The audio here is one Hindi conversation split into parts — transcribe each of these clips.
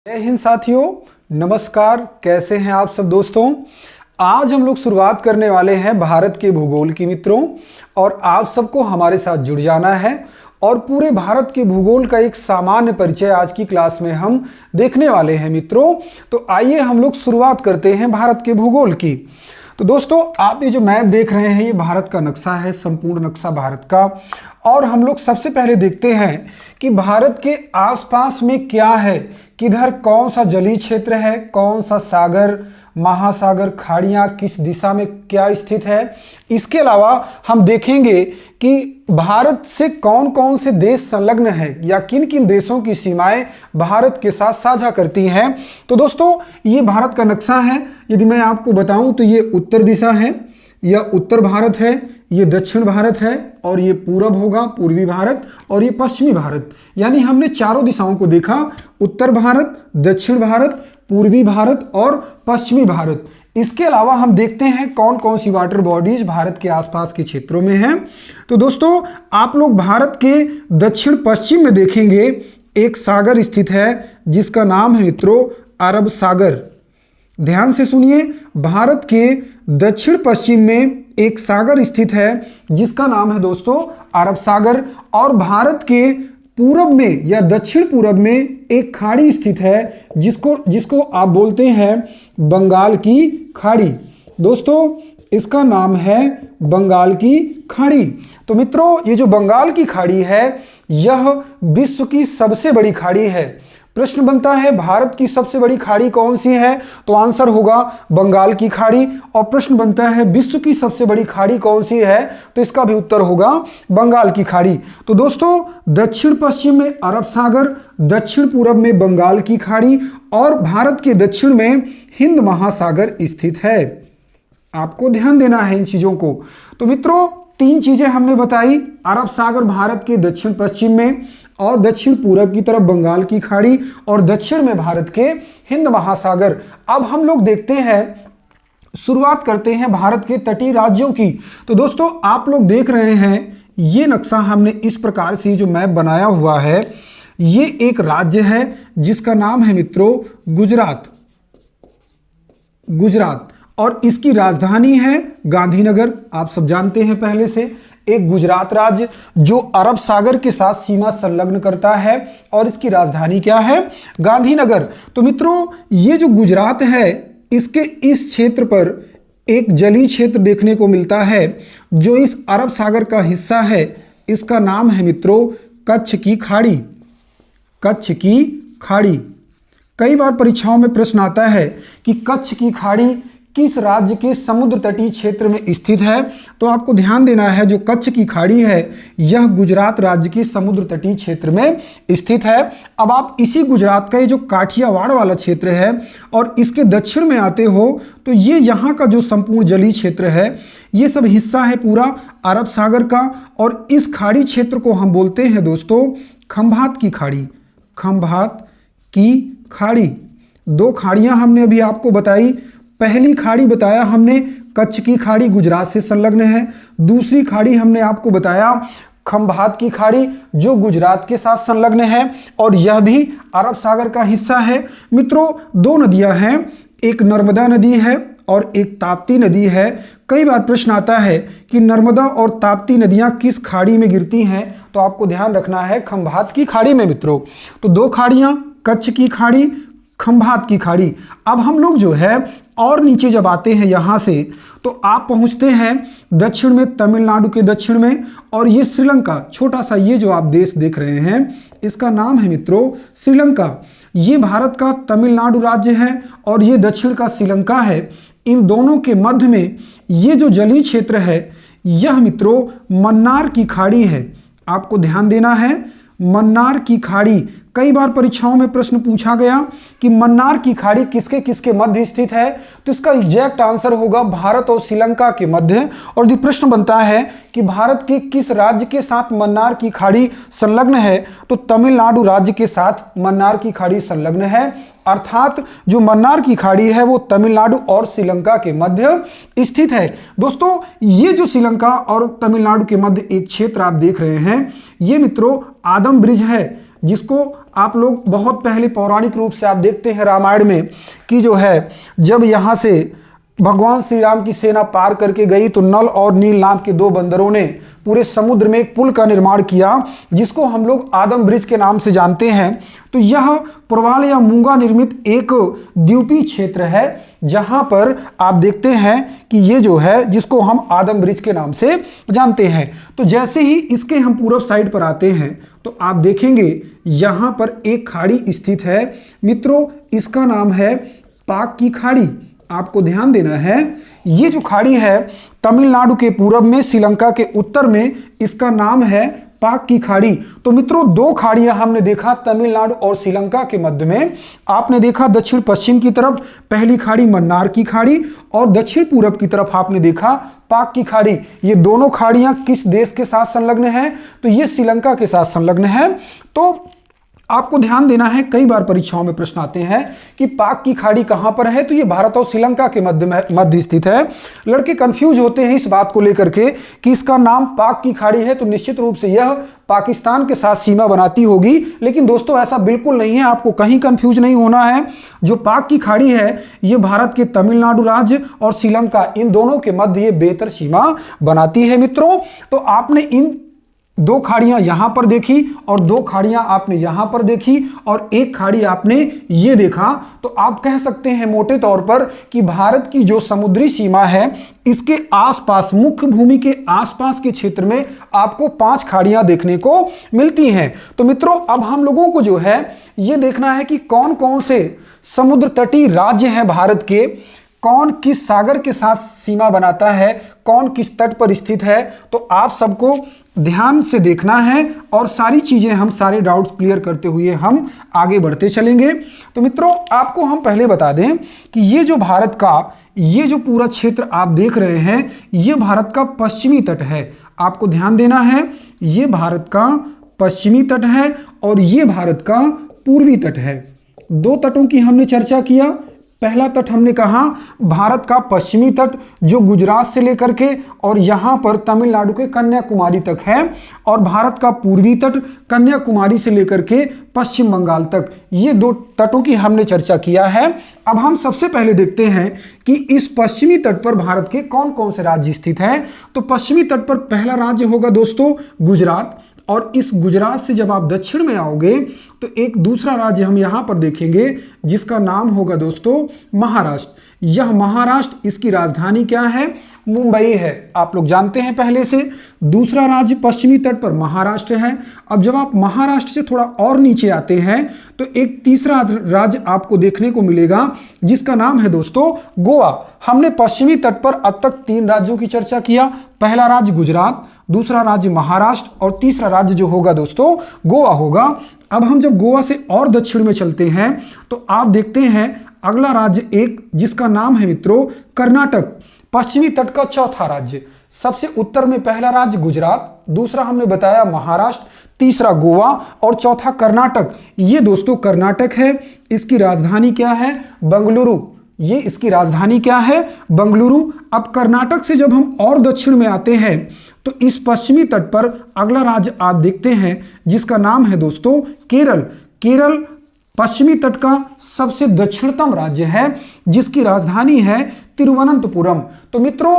जय हिंद साथियों, नमस्कार। कैसे हैं आप सब दोस्तों। आज हम लोग शुरुआत करने वाले हैं भारत के भूगोल की मित्रों, और आप सबको हमारे साथ जुड़ जाना है और पूरे भारत के भूगोल का एक सामान्य परिचय आज की क्लास में हम देखने वाले हैं मित्रों। तो आइए हम लोग शुरुआत करते हैं भारत के भूगोल की। तो दोस्तों, आप ये जो मैप देख रहे हैं ये भारत का नक्शा है, संपूर्ण नक्शा भारत का। और हम लोग सबसे पहले देखते हैं कि भारत के आसपास में क्या है, किधर कौन सा जलीय क्षेत्र है, कौन सा सागर, महासागर, खाड़ियाँ किस दिशा में क्या स्थित है। इसके अलावा हम देखेंगे कि भारत से कौन कौन से देश संलग्न हैं या किन किन देशों की सीमाएं भारत के साथ साझा करती हैं। तो दोस्तों, ये भारत का नक्शा है। यदि मैं आपको बताऊं तो ये उत्तर दिशा है, यह उत्तर भारत है, ये दक्षिण भारत है, और ये पूरब होगा पूर्वी भारत, और ये पश्चिमी भारत। यानी हमने चारों दिशाओं को देखा, उत्तर भारत, दक्षिण भारत, पूर्वी भारत और पश्चिमी भारत। इसके अलावा हम देखते हैं कौन कौन सी वाटर बॉडीज भारत के आसपास के क्षेत्रों में हैं। तो दोस्तों, आप लोग भारत के दक्षिण पश्चिम में देखेंगे एक सागर स्थित है जिसका नाम है मित्रों अरब सागर। ध्यान से सुनिए, भारत के दक्षिण पश्चिम में एक सागर स्थित है जिसका नाम है दोस्तों अरब सागर। और भारत के पूरब में या दक्षिण पूरब में एक खाड़ी स्थित है जिसको आप बोलते हैं बंगाल की खाड़ी। दोस्तों, इसका नाम है बंगाल की खाड़ी। तो मित्रों, ये जो बंगाल की खाड़ी है यह विश्व की सबसे बड़ी खाड़ी है। प्रश्न बनता है भारत की सबसे बड़ी खाड़ी कौन सी है, तो आंसर होगा बंगाल की खाड़ी। और प्रश्न बनता है विश्व की सबसे बड़ी खाड़ी कौन सी है, तो इसका भी उत्तर होगा बंगाल की खाड़ी। तो दोस्तों, दक्षिण पश्चिम में अरब सागर, दक्षिण पूरब में बंगाल की खाड़ी, और भारत के दक्षिण में हिंद महासागर स्थित है। आपको ध्यान देना है इन चीजों को। तो मित्रों, तीन चीजें हमने बताई, अरब सागर भारत के दक्षिण पश्चिम में, और दक्षिण पूरब की तरफ बंगाल की खाड़ी, और दक्षिण में भारत के हिंद महासागर। अब हम लोग देखते हैं, शुरुआत करते हैं भारत के तटीय राज्यों की। तो दोस्तों, आप लोग देख रहे हैं ये नक्शा हमने इस प्रकार से जो मैप बनाया हुआ है, ये एक राज्य है जिसका नाम है मित्रों गुजरात। गुजरात, और इसकी राजधानी है गांधीनगर। आप सब जानते हैं पहले से, एक गुजरात राज्य जो अरब सागर के साथ सीमा संलग्न करता है, और इसकी राजधानी क्या है, गांधीनगर। तो मित्रों, ये जो गुजरात है इसके इस क्षेत्र पर एक जलीय क्षेत्र देखने को मिलता है जो इस अरब सागर का हिस्सा है। इसका नाम है मित्रों कच्छ की खाड़ी। कच्छ की खाड़ी। कई बार परीक्षाओं में प्रश्न आता है कि कच्छ की खाड़ी किस राज्य के समुद्र तटीय क्षेत्र में स्थित है। तो आपको ध्यान देना है, जो कच्छ की खाड़ी है यह गुजरात राज्य के समुद्र तटीय क्षेत्र में स्थित है। अब आप इसी गुजरात का ये जो काठियावाड़ वाला क्षेत्र है और इसके दक्षिण में आते हो तो ये यहाँ का जो संपूर्ण जलीय क्षेत्र है ये सब हिस्सा है पूरा अरब सागर का, और इस खाड़ी क्षेत्र को हम बोलते हैं दोस्तों खंभात की खाड़ी। खंभात की खाड़ी। दो खाड़ियाँ हमने अभी आपको बताई। पहली खाड़ी बताया हमने कच्छ की खाड़ी गुजरात से संलग्न है। दूसरी खाड़ी हमने आपको बताया खंभात की खाड़ी जो गुजरात के साथ संलग्न है, और यह भी अरब सागर का हिस्सा है। मित्रों, दो नदियां हैं, एक नर्मदा नदी है और एक ताप्ती नदी है। कई बार प्रश्न आता है कि नर्मदा और ताप्ती नदियां किस खाड़ी में गिरती हैं, तो आपको ध्यान रखना है खंभात की खाड़ी में मित्रों। तो दो खाड़ियां, कच्छ की खाड़ी, खंभात की खाड़ी। अब हम लोग जो है और नीचे जब आते हैं यहाँ से तो आप पहुँचते हैं दक्षिण में, तमिलनाडु के दक्षिण में, और ये श्रीलंका, छोटा सा ये जो आप देश देख रहे हैं इसका नाम है मित्रों श्रीलंका। ये भारत का तमिलनाडु राज्य है और ये दक्षिण का श्रीलंका है। इन दोनों के मध्य में ये जो जलीय क्षेत्र है यह मित्रों मन्नार की खाड़ी है। आपको ध्यान देना है, मन्नार की खाड़ी। कई बार परीक्षाओं में प्रश्न पूछा गया कि मन्नार की खाड़ी किसके किसके मध्य स्थित है, तो इसका एग्जैक्ट आंसर होगा भारत और श्रीलंका के मध्य। और यदि प्रश्न बनता है कि भारत के किस राज्य के साथ मन्नार की खाड़ी संलग्न है, तो तमिलनाडु राज्य के साथ मन्नार की खाड़ी संलग्न है। अर्थात जो मन्नार की खाड़ी है वो तमिलनाडु और श्रीलंका के मध्य स्थित है। दोस्तों, ये जो श्रीलंका और तमिलनाडु के मध्य एक क्षेत्र आप देख रहे हैं, ये मित्रों आदम ब्रिज है, जिसको आप लोग बहुत पहले पौराणिक रूप से आप देखते हैं रामायण में कि जो है जब यहाँ से भगवान श्री राम की सेना पार करके गई तो नल और नील नाम के दो बंदरों ने पूरे समुद्र में एक पुल का निर्माण किया, जिसको हम लोग आदम ब्रिज के नाम से जानते हैं। तो यह पुरवाल या मूंगा निर्मित एक द्वीपीय क्षेत्र है, जहां पर आप देखते हैं कि ये जो है जिसको हम आदम ब्रिज के नाम से जानते हैं। तो जैसे ही इसके हम पूर्व साइड पर आते हैं तो आप देखेंगे यहां पर एक खाड़ी स्थित है मित्रों, इसका नाम है पाक की खाड़ी। आपको ध्यान देना है, ये जो खाड़ी है तमिलनाडु के पूर्व में, श्रीलंका के उत्तर में, इसका नाम है पाक की खाड़ी। तो मित्रों दो खाड़ियां हमने देखा तमिलनाडु और श्रीलंका के मध्य में। आपने देखा दक्षिण पश्चिम की तरफ पहली खाड़ी मन्नार की खाड़ी और दक्षिण पूर्व की तरफ आपने देखा पाक की खाड़ी। ये दोनों खाड़ियां किस देश के साथ संलग्न है? तो ये श्रीलंका के साथ संलग्न है। तो आपको ध्यान देना है, कई बार परीक्षाओं में प्रश्न आते हैं कि पाक की खाड़ी कहां पर है, तो ये भारत और श्रीलंका के मध्य स्थित है। लड़के कंफ्यूज होते हैं इस बात को लेकर के कि इसका नाम पाक की खाड़ी है तो निश्चित रूप से यह पाकिस्तान के साथ सीमा बनाती होगी, लेकिन दोस्तों ऐसा बिल्कुल नहीं है, आपको कहीं कंफ्यूज नहीं होना है। जो पाक की खाड़ी है ये भारत के तमिलनाडु राज्य और श्रीलंका इन दोनों के मध्य ये बेहतर सीमा बनाती है मित्रों। तो आपने इन दो खाड़ियां यहां पर देखी और दो खाड़ियां आपने यहां पर देखी और एक खाड़ी आपने ये देखा। तो आप कह सकते हैं मोटे तौर पर कि भारत की जो समुद्री सीमा है इसके आसपास, मुख्य भूमि के आसपास के क्षेत्र में आपको 5 खाड़ियां देखने को मिलती हैं। तो मित्रों अब हम लोगों को जो है ये देखना है कि कौन कौन से समुद्र तटीय राज्य हैं भारत के, कौन किस सागर के साथ सीमा बनाता है, कौन किस तट पर स्थित है। तो आप सबको ध्यान से देखना है और सारी चीजें हम सारे डाउट्स क्लियर करते हुए हम आगे बढ़ते चलेंगे। तो मित्रों आपको हम पहले बता दें कि ये जो भारत का ये जो पूरा क्षेत्र आप देख रहे हैं ये भारत का पश्चिमी तट है। आपको ध्यान देना है, ये भारत का पश्चिमी तट है और ये भारत का पूर्वी तट है। दो तटों की हमने चर्चा किया। पहला तट हमने कहा भारत का पश्चिमी तट जो गुजरात से लेकर के और यहां पर तमिलनाडु के कन्याकुमारी तक है, और भारत का पूर्वी तट कन्याकुमारी से लेकर के पश्चिम बंगाल तक, ये दो तटों की हमने चर्चा किया है। अब हम सबसे पहले देखते हैं कि इस पश्चिमी तट पर भारत के कौन कौन से राज्य स्थित हैं। तो पश्चिमी तट पर पहला राज्य होगा दोस्तों गुजरात, और इस गुजरात से जब आप दक्षिण में आओगे तो एक दूसरा राज्य हम यहां पर देखेंगे जिसका नाम होगा दोस्तों महाराष्ट्र। यह महाराष्ट्र, इसकी राजधानी क्या है? मुंबई है, आप लोग जानते हैं पहले से। दूसरा राज्य पश्चिमी तट पर महाराष्ट्र है। अब जब आप महाराष्ट्र से थोड़ा और नीचे आते हैं तो एक तीसरा राज्य आपको देखने को मिलेगा जिसका नाम है दोस्तों गोवा। हमने पश्चिमी तट पर अब तक 3 राज्यों की चर्चा किया। पहला राज्य गुजरात, दूसरा राज्य महाराष्ट्र और तीसरा राज्य जो होगा दोस्तों गोवा होगा। अब हम जब गोवा से और दक्षिण में चलते हैं तो आप देखते हैं अगला राज्य एक जिसका नाम है मित्रों कर्नाटक, पश्चिमी तट का चौथा राज्य। सबसे उत्तर में पहला राज्य गुजरात, दूसरा हमने बताया महाराष्ट्र, तीसरा गोवा और चौथा कर्नाटक। ये दोस्तों कर्नाटक है, इसकी राजधानी क्या है? बंगलुरु। ये इसकी राजधानी क्या है? बंगलुरु। अब कर्नाटक से जब हम और दक्षिण में आते हैं तो इस पश्चिमी तट पर अगला राज्य आप देखते हैं जिसका नाम है दोस्तों केरल। केरल पश्चिमी तट का सबसे दक्षिणतम राज्य है जिसकी राजधानी है तिरुवनंतपुरम। तो मित्रों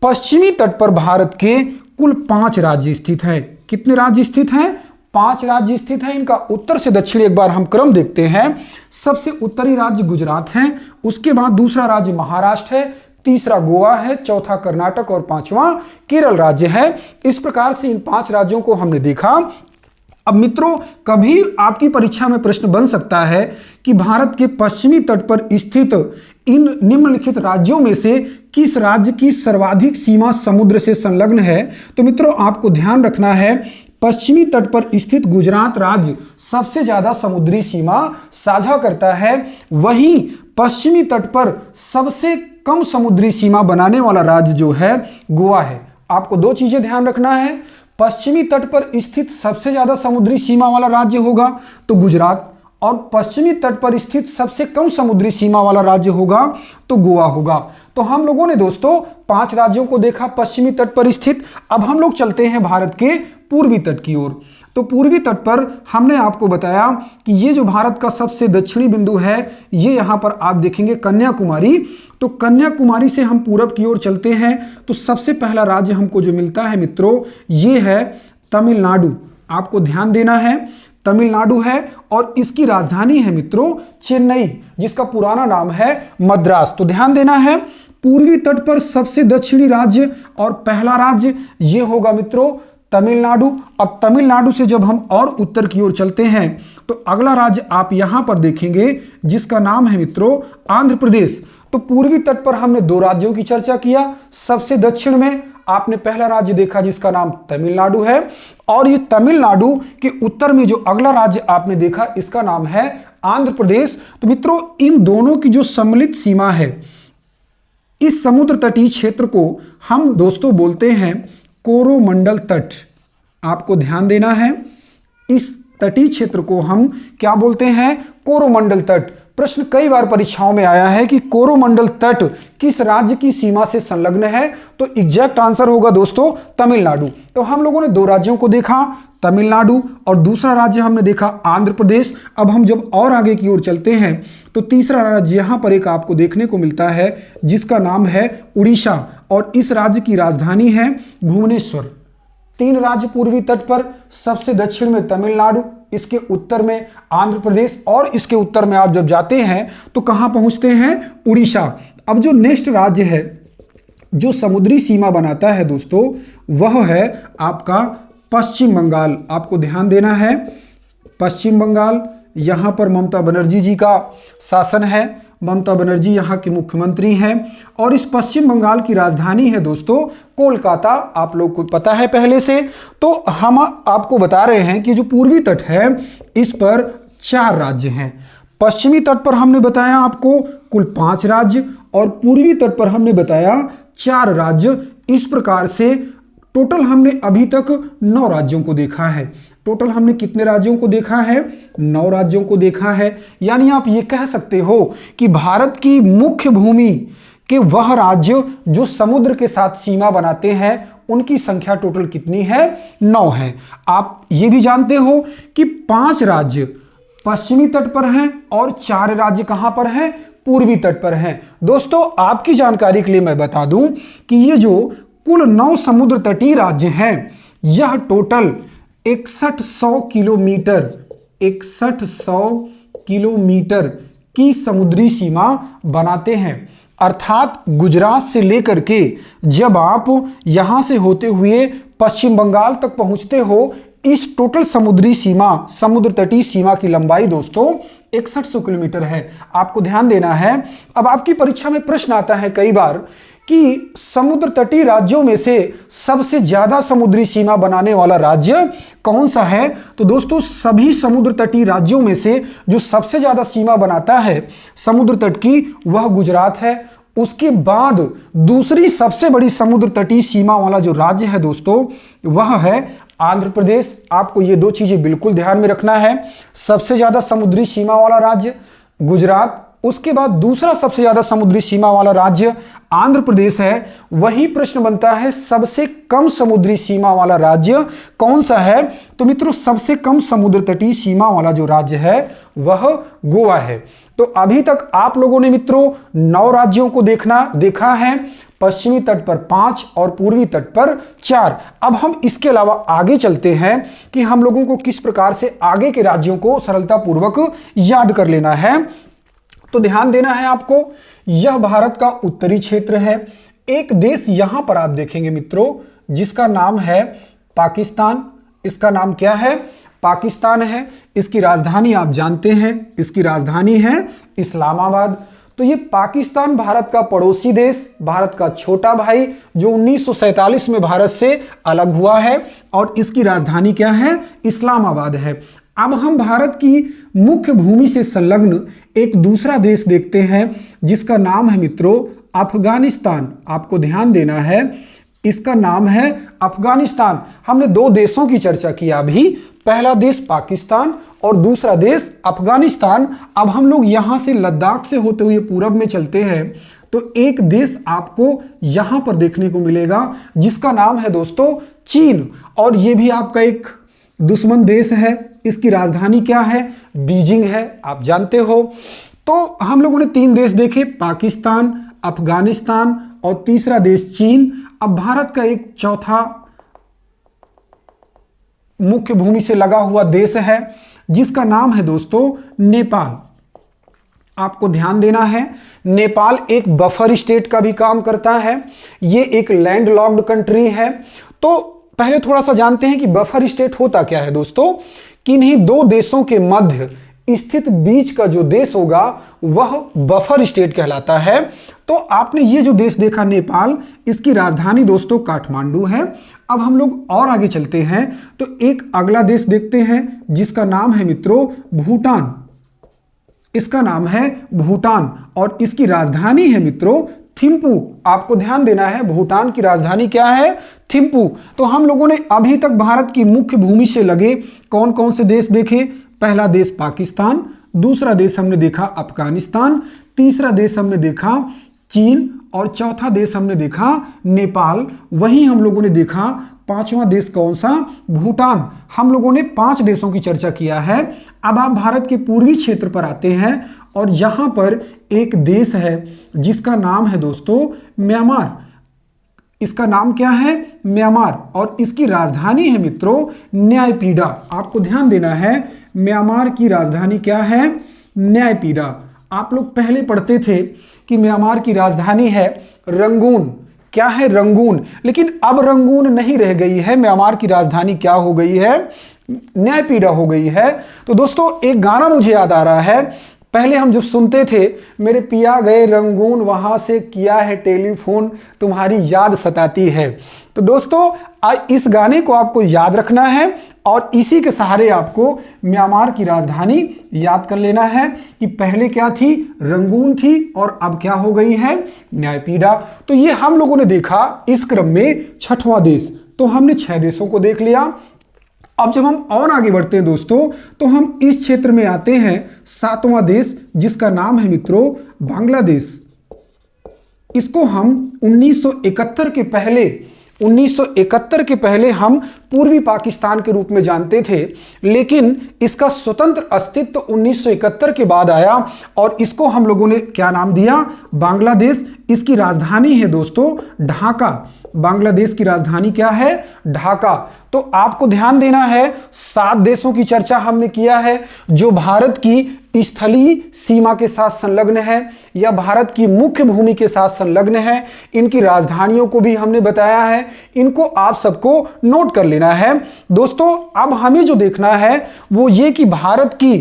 पश्चिमी तट पर भारत के कुल 5 राज्य स्थित हैं। कितने राज्य स्थित हैं? 5 राज्य स्थित हैं। इनका उत्तर से दक्षिण एक बार हम क्रम देखते हैं। सबसे उत्तरी राज्य गुजरात है, उसके बाद दूसरा राज्य महाराष्ट्र है, तीसरा गोवा है, चौथा कर्नाटक और 5वां केरल राज्य है। इस प्रकार से इन 5 राज्यों को हमने देखा। अब मित्रों कभी आपकी परीक्षा में प्रश्न बन सकता है कि भारत के पश्चिमी तट पर स्थित इन निम्नलिखित राज्यों में से किस राज्य की सर्वाधिक सीमा समुद्र से संलग्न है। तो मित्रों आपको ध्यान रखना है पश्चिमी तट पर स्थित गुजरात राज्य सबसे ज्यादा समुद्री सीमा साझा करता है, वहीं पश्चिमी तट पर सबसे कम समुद्री सीमा बनाने वाला राज्य जो है गोवा है। आपको 2 चीजें ध्यान रखना है, पश्चिमी तट पर स्थित सबसे ज्यादा समुद्री सीमा वाला राज्य होगा तो गुजरात, और पश्चिमी तट पर स्थित सबसे कम समुद्री सीमा वाला राज्य होगा तो गोवा होगा। तो हम लोगों ने दोस्तों 5 राज्यों को देखा पश्चिमी तट पर स्थित। अब हम लोग चलते हैं भारत के पूर्वी तट की ओर। तो पूर्वी तट पर हमने आपको बताया कि ये जो भारत का सबसे दक्षिणी बिंदु है, ये यहाँ पर आप देखेंगे कन्याकुमारी। तो कन्याकुमारी से हम पूरब की ओर चलते हैं तो सबसे पहला राज्य हमको जो मिलता है मित्रों, ये है तमिलनाडु। आपको ध्यान देना है, तमिलनाडु है और इसकी राजधानी है मित्रों चेन्नई, जिसका पुराना नाम है मद्रास। तो ध्यान देना है, पूर्वी तट पर सबसे दक्षिणी राज्य और पहला राज्य ये होगा मित्रों तमिलनाडु। अब तमिलनाडु से जब हम और उत्तर की ओर चलते हैं तो अगला राज्य आप यहां पर देखेंगे जिसका नाम है मित्रों आंध्र प्रदेश। तो पूर्वी तट पर हमने दो राज्यों की चर्चा किया, सबसे दक्षिण में आपने पहला राज्य देखा जिसका नाम तमिलनाडु है, और ये तमिलनाडु के उत्तर में जो अगला राज्य आपने देखा इसका नाम है आंध्र प्रदेश। तो मित्रों इन दोनों की जो सम्मिलित सीमा है, इस समुद्र तटीय क्षेत्र को हम दोस्तों बोलते हैं कोरोमंडल तट। आपको ध्यान देना है, इस तटीय क्षेत्र को हम क्या बोलते हैं, कोरोमंडल तट। प्रश्न कई बार परीक्षाओं में आया है कि कोरोमंडल तट किस राज्य की सीमा से संलग्न है, तो एग्जैक्ट आंसर होगा दोस्तों तमिलनाडु। तो हम लोगों ने दो राज्यों को देखा, तमिलनाडु, और दूसरा राज्य हमने देखा आंध्र प्रदेश। अब हम जब और आगे की ओर चलते हैं तो तीसरा राज्य यहां पर एक आपको देखने को मिलता है जिसका नाम है उड़ीसा, और इस राज्य की राजधानी है भुवनेश्वर। तीन राज्य पूर्वी तट पर, सबसे दक्षिण में तमिलनाडु, इसके उत्तर में आंध्र प्रदेश, और इसके उत्तर में आप जब जाते हैं तो कहां पहुंचते हैं, उड़ीसा। अब जो नेक्स्ट राज्य है जो समुद्री सीमा बनाता है दोस्तों, वह है आपका पश्चिम बंगाल। आपको ध्यान देना है, पश्चिम बंगाल, यहां पर ममता बनर्जी जी का शासन है, ममता बनर्जी यहाँ की मुख्यमंत्री हैं, और इस पश्चिम बंगाल की राजधानी है दोस्तों कोलकाता। आप लोग को पता है पहले से। तो हम आपको बता रहे हैं कि जो पूर्वी तट है इस पर 4 राज्य हैं। पश्चिमी तट पर हमने बताया आपको कुल 5 राज्य, और पूर्वी तट पर हमने बताया 4 राज्य। इस प्रकार से टोटल हमने अभी तक 9 राज्यों को देखा है। टोटल हमने कितने राज्यों को देखा है, 9 राज्यों को देखा है। यानी आप ये कह सकते हो कि भारत की मुख्य भूमि के वह राज्य जो समुद्र के साथ सीमा बनाते हैं उनकी संख्या टोटल कितनी है, 9 है। आप ये भी जानते हो कि 5 राज्य पश्चिमी तट पर हैं और 4 राज्य कहां पर हैं, पूर्वी तट पर हैं। दोस्तों आपकी जानकारी के लिए मैं बता दूं कि ये जो कुल 9 समुद्र तटीय राज्य हैं, यह टोटल 6100 किलोमीटर की समुद्री सीमा बनाते हैं। अर्थात गुजरात से लेकर के जब आप यहां से होते हुए पश्चिम बंगाल तक पहुंचते हो, इस टोटल समुद्री सीमा, समुद्र तटीय सीमा की लंबाई दोस्तों 6100 किलोमीटर है। आपको ध्यान देना है। अब आपकी परीक्षा में प्रश्न आता है कई बार कि समुद्र तटीय राज्यों में से सबसे ज्यादा समुद्री सीमा बनाने वाला राज्य कौन सा है। तो दोस्तों सभी समुद्र तटीय राज्यों में से जो सबसे ज्यादा सीमा बनाता है समुद्र तट की, वह गुजरात है। उसके बाद दूसरी सबसे बड़ी समुद्र तटीय सीमा वाला जो राज्य है दोस्तों, वह है आंध्र प्रदेश। आपको ये 2 चीजें बिल्कुल ध्यान में रखना है। सबसे ज्यादा समुद्री सीमा वाला राज्य गुजरात, उसके बाद दूसरा सबसे ज्यादा समुद्री सीमा वाला राज्य आंध्र प्रदेश है। वही प्रश्न बनता है सबसे कम समुद्री सीमा वाला राज्य कौन सा है। तो मित्रों सबसे कम समुद्र तटीय सीमा वाला जो राज्य है वह गोवा है। तो अभी तक आप लोगों ने मित्रों 9 राज्यों को देखा है, पश्चिमी तट पर 5 और पूर्वी तट पर 4। अब हम इसके अलावा आगे चलते हैं कि हम लोगों को किस प्रकार से आगे के राज्यों को सरलतापूर्वक याद कर लेना है। तो ध्यान देना है आपको, यह भारत का उत्तरी क्षेत्र है। एक देश यहां पर आप देखेंगे मित्रों जिसका नाम है पाकिस्तान। इसका नाम क्या है, पाकिस्तान है। इसकी राजधानी आप जानते हैं, इसकी राजधानी है इस्लामाबाद। तो ये पाकिस्तान भारत का पड़ोसी देश, भारत का छोटा भाई जो 1947 में भारत से अलग हुआ है, और इसकी राजधानी क्या है, इस्लामाबाद है। अब हम भारत की मुख्य भूमि से संलग्न एक दूसरा देश देखते हैं जिसका नाम है मित्रों अफगानिस्तान। आपको ध्यान देना है, इसका नाम है अफगानिस्तान। हमने 2 देशों की चर्चा की अभी, पहला देश पाकिस्तान और दूसरा देश अफगानिस्तान। अब हम लोग यहां से लद्दाख से होते हुए पूरब में चलते हैं तो एक देश आपको यहां पर देखने को मिलेगा जिसका नाम है दोस्तों चीन, और यह भी आपका एक दुश्मन देश है, इसकी राजधानी क्या है? बीजिंग है, आप जानते हो। तो हम लोगों ने 3 देश देखे, पाकिस्तान, अफगानिस्तान और तीसरा देश चीन। अब भारत का एक चौथा मुख्य भूमि से लगा हुआ देश है जिसका नाम है दोस्तों नेपाल। आपको ध्यान देना है, नेपाल एक बफर स्टेट का भी काम करता है, ये एक लैंडलॉक्ड कंट्री है। तो पहले थोड़ा सा जानते हैं कि बफर स्टेट होता क्या है दोस्तों। किन्हीं 2 देशों के मध्य स्थित बीच का जो देश होगा वह बफर स्टेट कहलाता है। तो आपने ये जो देश देखा नेपाल, इसकी राजधानी दोस्तों काठमांडू है। अब हम लोग और आगे चलते हैं तो एक अगला देश देखते हैं जिसका नाम है मित्रों भूटान। इसका नाम है भूटान और इसकी राजधानी है मित्रों थिम्पू। आपको ध्यान देना है, भूटान की राजधानी क्या है? थिम्पू। तो हम लोगों ने अभी तक भारत की मुख्य भूमि से लगे कौन कौन से देश देखे? पहला देश पाकिस्तान, दूसरा देश हमने देखा अफगानिस्तान, तीसरा देश हमने देखा चीन और चौथा देश हमने देखा नेपाल। वहीं हम लोगों ने देखा 5वां देश कौन सा? भूटान। हम लोगों ने 5 देशों की चर्चा किया है। अब आप भारत के पूर्वी क्षेत्र पर आते हैं और यहां पर एक देश है जिसका नाम है दोस्तों म्यांमार। इसका नाम क्या है? म्यांमार। और इसकी राजधानी है मित्रों न्यायपीढ़ा। आपको ध्यान देना है, म्यांमार की राजधानी क्या है? न्यायपीढ़ा। आप लोग पहले पढ़ते थे कि म्यांमार की राजधानी है रंगून। क्या है? रंगून। लेकिन अब रंगून नहीं रह गई है, म्यांमार की राजधानी क्या हो गई है? न्यायपीढ़ा हो गई है। तो दोस्तों एक गाना मुझे याद आ रहा है, पहले हम जब सुनते थे, मेरे पिया गए रंगून वहां से किया है टेलीफोन, तुम्हारी याद सताती है। तो दोस्तों इस गाने को आपको याद रखना है और इसी के सहारे आपको म्यांमार की राजधानी याद कर लेना है कि पहले क्या थी? रंगून थी और अब क्या हो गई है? न्यायपीढ़ा। तो ये हम लोगों ने देखा इस क्रम में 6वां देश। तो हमने 6 देशों को देख लिया। अब जब हम और आगे बढ़ते हैं दोस्तों तो हम इस क्षेत्र में आते हैं 7वां देश जिसका नाम है मित्रों बांग्लादेश। इसको हम 1971 के पहले हम पूर्वी पाकिस्तान के रूप में जानते थे, लेकिन इसका स्वतंत्र अस्तित्व 1971 के बाद आया और इसको हम लोगों ने क्या नाम दिया? बांग्लादेश। इसकी राजधानी है दोस्तों ढाका। बांग्लादेश की राजधानी क्या है? ढाका। तो आपको ध्यान देना है, 7 देशों की चर्चा हमने किया है जो भारत की स्थलीय सीमा के साथ संलग्न है या भारत की मुख्य भूमि के साथ संलग्न है। इनकी राजधानियों को भी हमने बताया है, इनको आप सबको नोट कर लेना है। दोस्तों अब हमें जो देखना है वो ये कि भारत की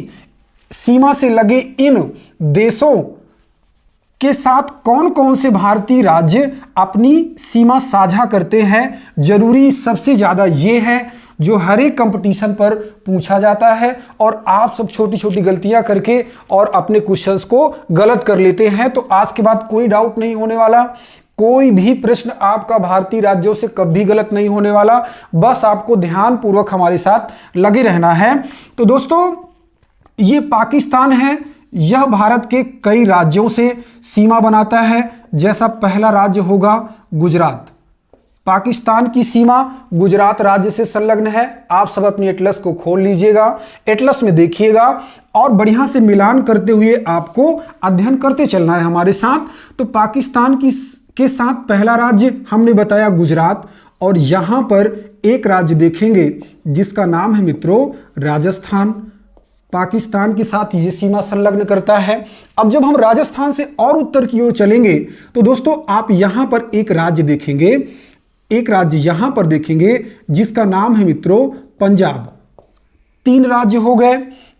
सीमा से लगे इन देशों के साथ कौन कौन से भारतीय राज्य अपनी सीमा साझा करते हैं। जरूरी सबसे ज्यादा ये है जो हर एक कंपटीशन पर पूछा जाता है और आप सब छोटी छोटी गलतियां करके और अपने क्वेश्चंस को गलत कर लेते हैं। तो आज के बाद कोई डाउट नहीं होने वाला, कोई भी प्रश्न आपका भारतीय राज्यों से कभी गलत नहीं होने वाला। बस आपको ध्यानपूर्वक हमारे साथ लगे रहना है। तो दोस्तों ये पाकिस्तान है, यह भारत के कई राज्यों से सीमा बनाता है। जैसा पहला राज्य होगा गुजरात। पाकिस्तान की सीमा गुजरात राज्य से संलग्न है। आप सब अपनी एटलस को खोल लीजिएगा, एटलस में देखिएगा और बढ़िया से मिलान करते हुए आपको अध्ययन करते चलना है हमारे साथ। तो पाकिस्तान के साथ पहला राज्य हमने बताया गुजरात और यहां पर एक राज्य देखेंगे जिसका नाम है मित्रों राजस्थान। पाकिस्तान के साथ ये सीमा संलग्न करता है। अब जब हम राजस्थान से और उत्तर की ओर चलेंगे तो दोस्तों आप यहां पर एक राज्य देखेंगे, एक राज्य यहां पर देखेंगे जिसका नाम है मित्रों पंजाब। 3 राज्य हो गए,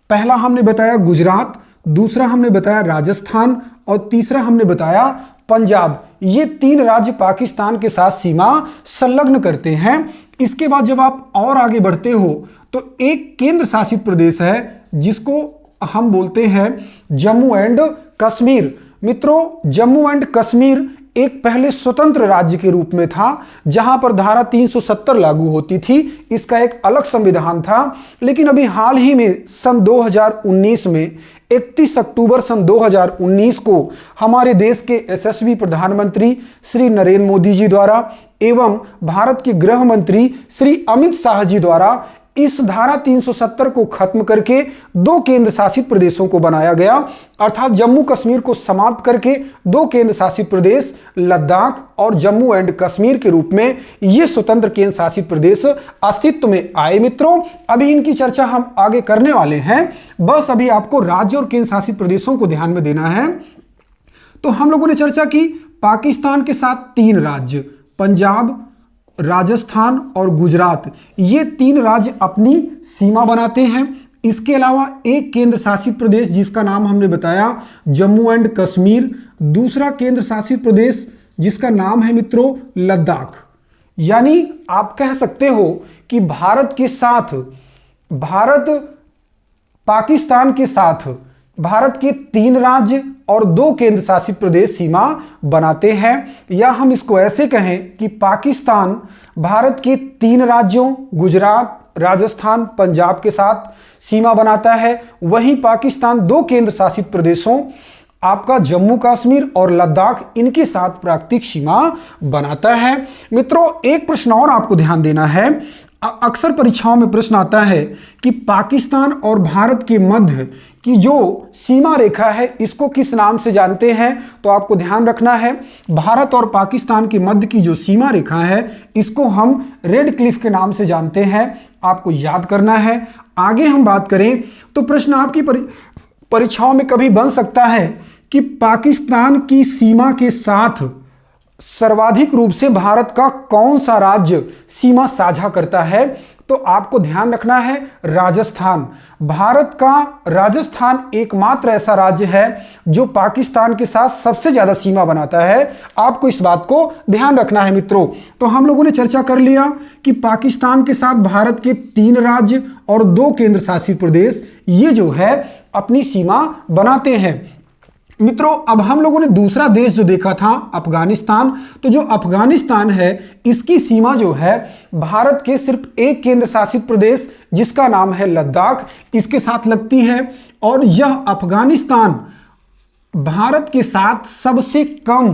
पहला हमने बताया गुजरात, दूसरा हमने बताया राजस्थान और तीसरा हमने बताया पंजाब। ये 3 राज्य पाकिस्तान के साथ सीमा संलग्न करते हैं। इसके बाद जब आप और आगे बढ़ते हो तो एक केंद्र शासित प्रदेश है जिसको हम बोलते हैं जम्मू एंड कश्मीर। मित्रों जम्मू एंड कश्मीर एक पहले स्वतंत्र राज्य के रूप में था जहां पर धारा 370 लागू होती थी। इसका एक अलग संविधान था, लेकिन अभी हाल ही में सन 2019 में 31 अक्टूबर सन 2019 को हमारे देश के यशस्वी प्रधानमंत्री श्री नरेंद्र मोदी जी द्वारा एवं भारत के गृह मंत्री श्री अमित शाह जी द्वारा इस धारा 370 को खत्म करके 2 केंद्र शासित प्रदेशों को बनाया गया, अर्थात जम्मू कश्मीर को समाप्त करके 2 केंद्र शासित प्रदेश लद्दाख और जम्मू एंड कश्मीर के रूप में ये स्वतंत्र केंद्र शासित प्रदेश अस्तित्व में आए। मित्रों, अभी इनकी चर्चा हम आगे करने वाले हैं, बस अभी आपको राज्य और केंद्र शासित प्रदेशों को ध्यान में देना है। तो हम लोगों ने चर्चा की पाकिस्तान के साथ 3 राज्य, पंजाब, राजस्थान और गुजरात, ये 3 राज्य अपनी सीमा बनाते हैं। इसके अलावा एक केंद्र शासित प्रदेश जिसका नाम हमने बताया जम्मू एंड कश्मीर, दूसरा केंद्र शासित प्रदेश जिसका नाम है मित्रों लद्दाख। यानी आप कह सकते हो कि भारत के साथ, पाकिस्तान के साथ भारत के 3 राज्य और 2 केंद्र शासित प्रदेश सीमा बनाते हैं। या हम इसको ऐसे कहें कि पाकिस्तान भारत के 3 राज्यों गुजरात, राजस्थान, पंजाब के साथ सीमा बनाता है, वहीं पाकिस्तान 2 केंद्र शासित प्रदेशों आपका जम्मू कश्मीर और लद्दाख इनके साथ प्राकृतिक सीमा बनाता है। मित्रों, एक प्रश्न और आपको ध्यान देना है, अक्सर परीक्षाओं में प्रश्न आता है कि पाकिस्तान और भारत के मध्य की जो सीमा रेखा है इसको किस नाम से जानते हैं। तो आपको ध्यान रखना है, भारत और पाकिस्तान के मध्य की जो सीमा रेखा है इसको हम रेड क्लिफ के नाम से जानते हैं, आपको याद करना है। आगे हम बात करें तो प्रश्न आपकी परीक्षाओं में कभी बन सकता है कि पाकिस्तान की सीमा के साथ सर्वाधिक रूप से भारत का कौन सा राज्य सीमा साझा करता है। तो आपको ध्यान रखना है राजस्थान। भारत का राजस्थान एकमात्र ऐसा राज्य है जो पाकिस्तान के साथ सबसे ज्यादा सीमा बनाता है, आपको इस बात को ध्यान रखना है मित्रों। तो हम लोगों ने चर्चा कर लिया कि पाकिस्तान के साथ भारत के 3 राज्य और 2 केंद्र शासित प्रदेश ये जो है अपनी सीमा बनाते हैं। मित्रों, अब हम लोगों ने दूसरा देश जो देखा था अफगानिस्तान, तो जो अफगानिस्तान है इसकी सीमा जो है भारत के सिर्फ एक केंद्र शासित प्रदेश जिसका नाम है लद्दाख इसके साथ लगती है। और यह अफगानिस्तान भारत के साथ सबसे कम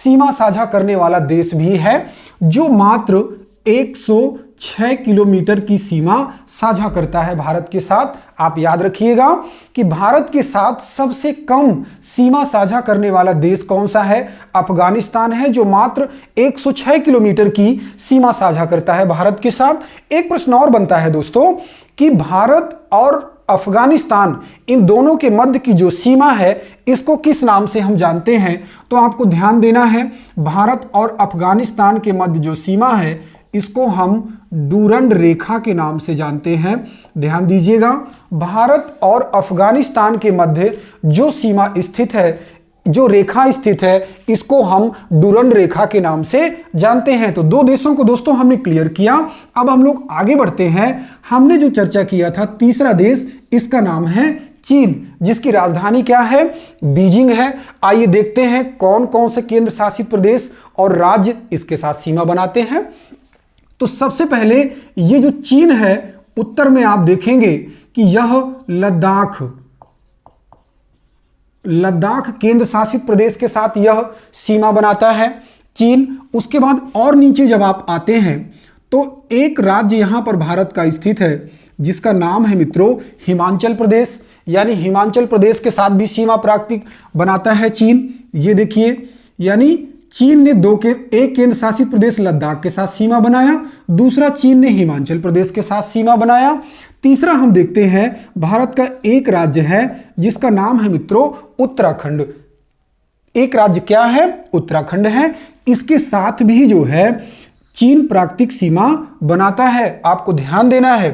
सीमा साझा करने वाला देश भी है, जो मात्र 106 किलोमीटर की सीमा साझा करता है भारत के साथ। आप याद रखिएगा कि भारत के साथ सबसे कम सीमा साझा करने वाला देश कौन सा है, अफगानिस्तान है, जो मात्र 106 किलोमीटर की सीमा साझा करता है भारत के साथ। एक प्रश्न और बनता है दोस्तों कि भारत और अफगानिस्तान इन दोनों के मध्य की जो सीमा है इसको किस नाम से हम जानते हैं। तो आपको ध्यान देना है, भारत और अफगानिस्तान के मध्य जो सीमा है इसको हम डूरंड रेखा के नाम से जानते हैं। ध्यान दीजिएगा, भारत और अफगानिस्तान के मध्य जो सीमा स्थित है, जो रेखा स्थित है, इसको हम डूरंड रेखा के नाम से जानते हैं। तो 2 देशों को दोस्तों हमने क्लियर किया। अब हम लोग आगे बढ़ते हैं। हमने जो चर्चा किया था तीसरा देश, इसका नाम है चीन, जिसकी राजधानी क्या है, बीजिंग है। आइए देखते हैं कौन कौन से केंद्र शासित प्रदेश और राज्य इसके साथ सीमा बनाते हैं। तो सबसे पहले ये जो चीन है, उत्तर में आप देखेंगे कि यह लद्दाख केंद्र शासित प्रदेश के साथ यह सीमा बनाता है चीन। उसके बाद और नीचे जब आप आते हैं तो एक राज्य यहां पर भारत का स्थित है जिसका नाम है मित्रों हिमाचल प्रदेश, यानी हिमाचल प्रदेश के साथ भी सीमा प्राकृतिक बनाता है चीन। ये देखिए, यानी चीन ने एक केंद्र शासित प्रदेश लद्दाख के साथ सीमा बनाया, दूसरा चीन ने हिमाचल प्रदेश के साथ सीमा बनाया। तीसरा हम देखते हैं भारत का एक राज्य है जिसका नाम है मित्रों उत्तराखंड। एक राज्य क्या है, उत्तराखंड है, इसके साथ भी जो है चीन प्राकृतिक सीमा बनाता है। आपको ध्यान देना है,